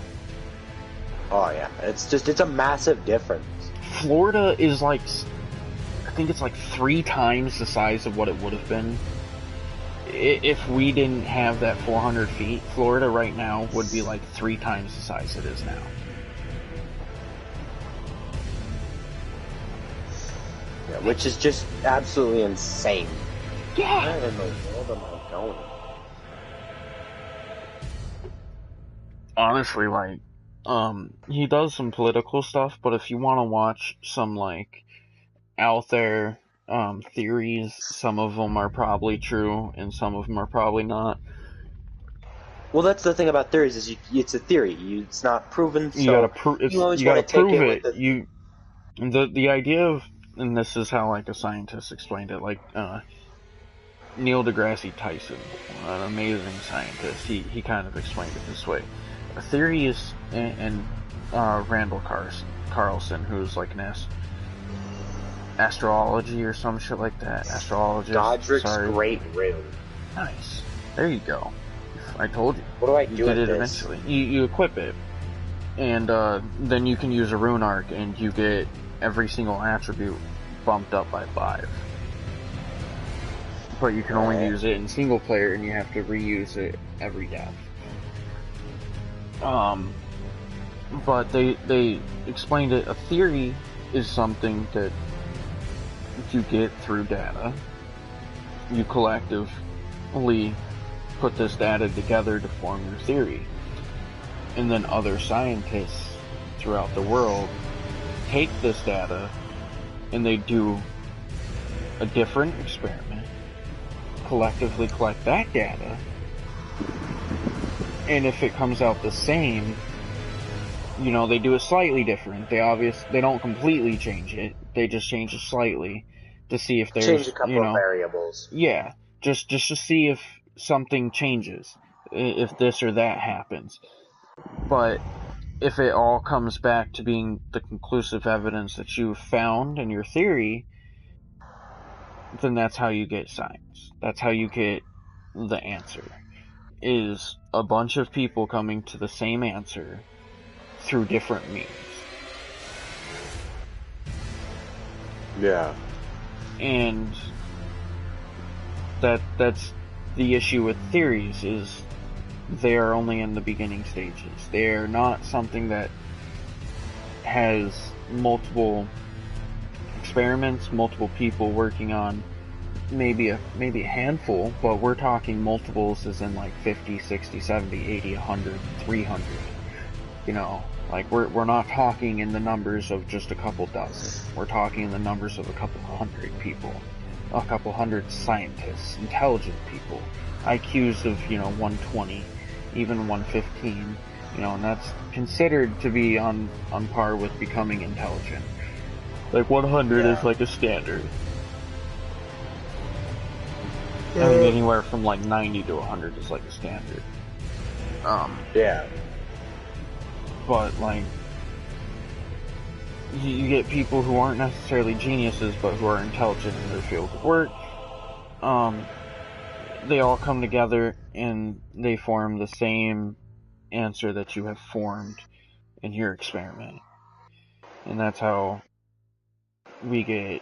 Oh, yeah. It's a massive difference. Florida is I think it's 3 times the size of what it would have been. If we didn't have that 400 feet, Florida right now would be 3 times the size it is now. Yeah, which is just absolutely insane. Yeah. Where in the world am I going? Honestly, he does some political stuff, but if you want to watch some out there theories, some of them are probably true and some of them are probably not. Well, that's the thing about theories is it's a theory. It's not proven. So you gotta prove it. The idea of, and this is how a scientist explained it. Neil deGrasse Tyson, an amazing scientist, he kind of explained it this way. A theory is, and Randall Carlson, who's an astrology or some shit like that. Astrologist. Godric's Great Rune. Nice. There you go. I told you. What do I do with it this? Eventually. You equip it, and then you can use a rune arc, and you get every single attribute bumped up by 5. But you can only use it in single player, and you have to reuse it every death. But they explained it. A theory is something that you get through data. You collectively put this data together to form your theory. And then other scientists throughout the world take this data and they do a different experiment, collectively collect that data, and if it comes out the same, you know, they do it slightly different. They don't completely change it. They just change it slightly to see if there's, change a couple you know, of variables. Yeah, just to see if something changes, if this or that happens. But if it all comes back to being the conclusive evidence that you found in your theory, then that's how you get science. That's how you get the answer. Is a bunch of people coming to the same answer through different means. Yeah. And that's the issue with theories, is they are only in the beginning stages. They are not something that has multiple experiments, multiple people working on maybe a handful, but we're talking multiples as in like 50, 60, 70, 80, 100, 300. You know, like we're not talking in the numbers of just a couple dozen. We're talking in the numbers of a couple hundred people, a couple hundred scientists, intelligent people, IQs of, you know, 120, even 115, you know, and that's considered to be on par with becoming intelligent. Like 100 is like a standard. I mean, anywhere from like 90 to 100 is like a standard. Yeah. But like, you get people who aren't necessarily geniuses, but who are intelligent in their field of work. They all come together and they form the same answer that you have formed in your experiment. And that's how we get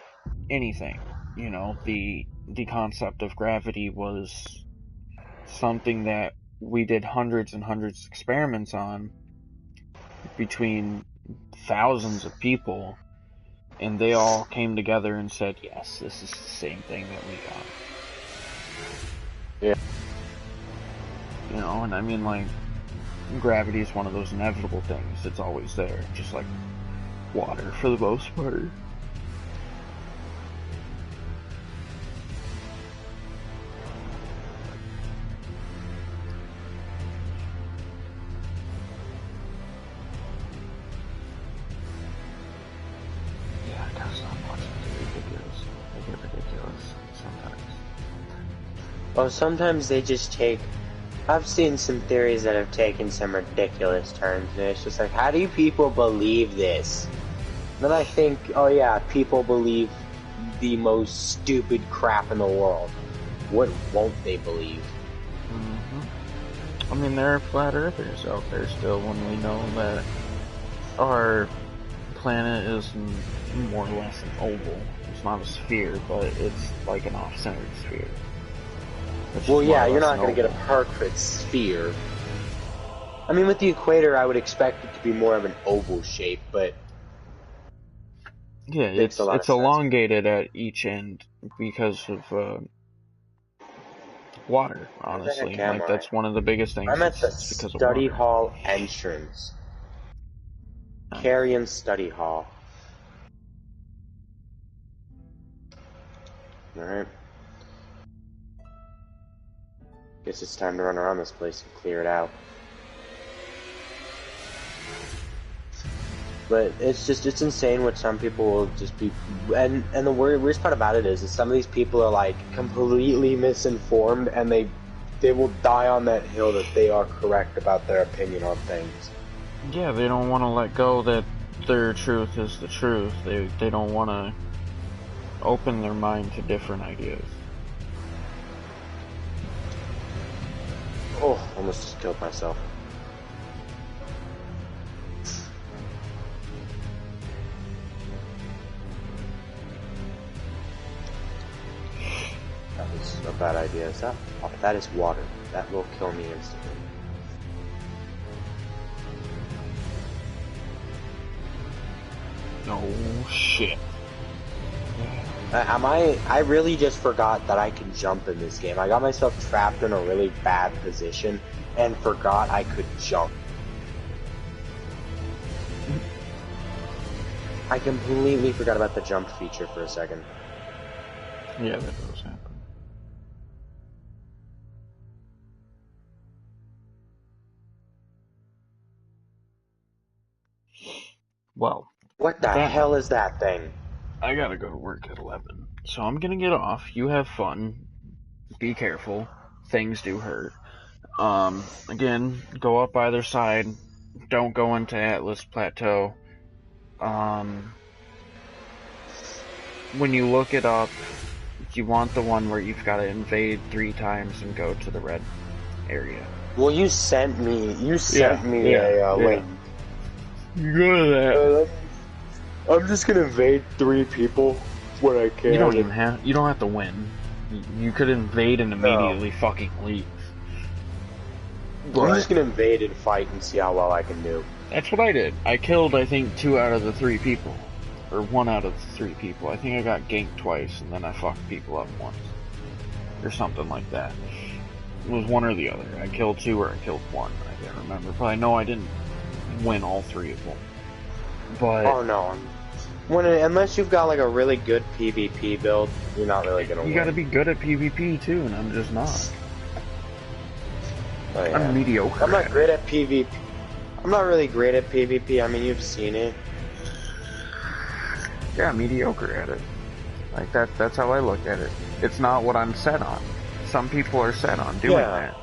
anything. You know, the concept of gravity was something that we did hundreds and hundreds of experiments on between thousands of people, and they all came together and said, yes, this is the same thing that we got. Yeah. You know, and I mean, like, gravity is one of those inevitable things. It's always there, just like water for the most part. Yeah, I gotta stop watching the videos. They get ridiculous sometimes. Well, sometimes they just take... I've seen some theories that have taken some ridiculous turns, and it's just like, how do you people believe this? Then I think, oh yeah, people believe the most stupid crap in the world. What won't they believe? I mean, there are flat earthers out there still when we know that our planet is more or less an oval. It's not a sphere, but it's like an off-centered sphere. Well, yeah, you're not going to get a perfect sphere. I mean, with the equator, I would expect it to be more of an oval shape, but... Yeah, it's elongated at each end because of water, honestly. Like, that's one of the biggest things. I'm at the because study of water. hall entrance. Carrion Study Hall. Alright. Guess it's time to run around this place and clear it out. But it's insane what some people will just be, and the worst part about it is some of these people are like completely misinformed, and they will die on that hill that they are correct about their opinion on things. Yeah, they don't want to let go that their truth is the truth. They don't want to open their mind to different ideas. Oh, almost just killed myself. That was a bad idea. Is that? Oh, that is water. That will kill me instantly. Oh, shit. I really just forgot that I can jump in this game. I got myself trapped in a really bad position and forgot I could jump. I completely forgot about the jump feature for a second. Yeah, that does happen. Well, what the hell is that thing? I gotta go to work at 11, so I'm gonna get off. You have fun. Be careful. Things do hurt. Again, go up either side. Don't go into Atlas Plateau. When you look it up, you want the one where you've got to invade 3 times and go to the red area. Well, you sent me a link. You go to that. I'm just gonna invade 3 people when I can. You don't have to win. You could invade and immediately fucking leave. I'm just gonna invade and fight and see how well I can do. That's what I did. I killed, I think, 2 out of the 3 people. Or 1 out of the 3 people. I think I got ganked twice, and then I fucked people up once. Or something like that. It was one or the other. I killed 2 or I killed 1. I can't remember. But I know I didn't win all 3 of them. But... oh no. Unless you've got like a really good PvP build, you're not really gonna win. You gotta be good at PvP too, and I'm just not. Oh, yeah. I'm mediocre. I'm not great at PvP. I'm not really great at PvP. I mean, you've seen it. Yeah, mediocre at it. Like that's how I look at it. It's not what I'm set on. Some people are set on doing that.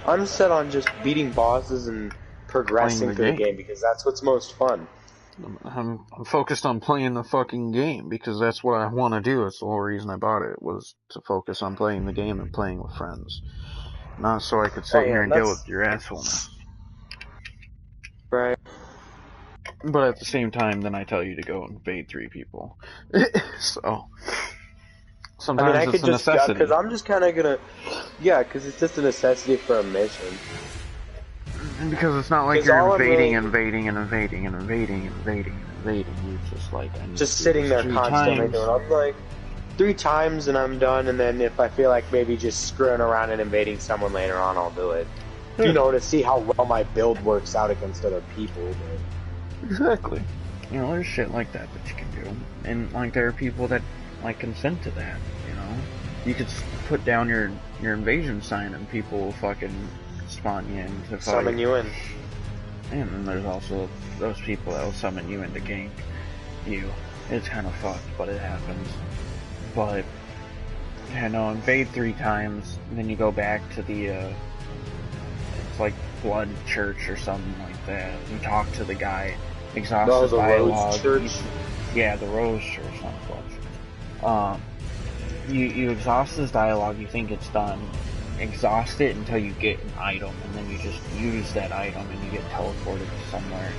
I'm set on just beating bosses and progressing through the game because that's what's most fun. I'm focused on playing the fucking game because that's what I want to do. That's the whole reason I bought it, was to focus on playing the game and playing with friends. Not so I could sit here and deal with your assholeness. Right. But at the same time, then I tell you to go invade 3 people. So sometimes I it's could a just, necessity. because I'm just kind of gonna, because it's just a necessity for a mission. Because it's not like you're invading. You're just like, just sitting there constantly doing. I'm like 3 times and I'm done. And then if I feel like maybe just screwing around and invading someone later on, I'll do it. You know, to see how well my build works out against other people. But... exactly. You know, there's shit like that you can do, and like there are people that like consent to that. You know, you could put down your invasion sign and people will fucking spawn you in to fight. Summon you in. And then there's also those people that will summon you in to gank you. It's kind of fucked, but it happens. But, yeah, no, invade 3 times, and then you go back to the, it's like Blood Church or something like that. You talk to the guy, exhaust his dialogue. Yeah, the Rose Church, not Blood Church. You exhaust his dialogue, you think it's done. Exhaust it until you get an item, and then you just use that item and you get teleported to somewhere.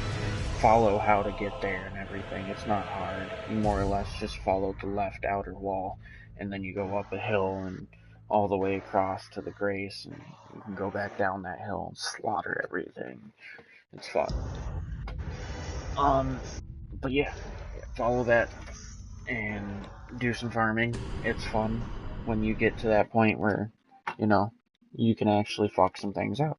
Follow how to get there and everything. It's not hard. You more or less just follow the left outer wall, and then you go up a hill and all the way across to the Grace, and you can go back down that hill and slaughter everything. It's fun. But yeah, follow that and do some farming. It's fun when you get to that point where, you know, you can actually fuck some things up.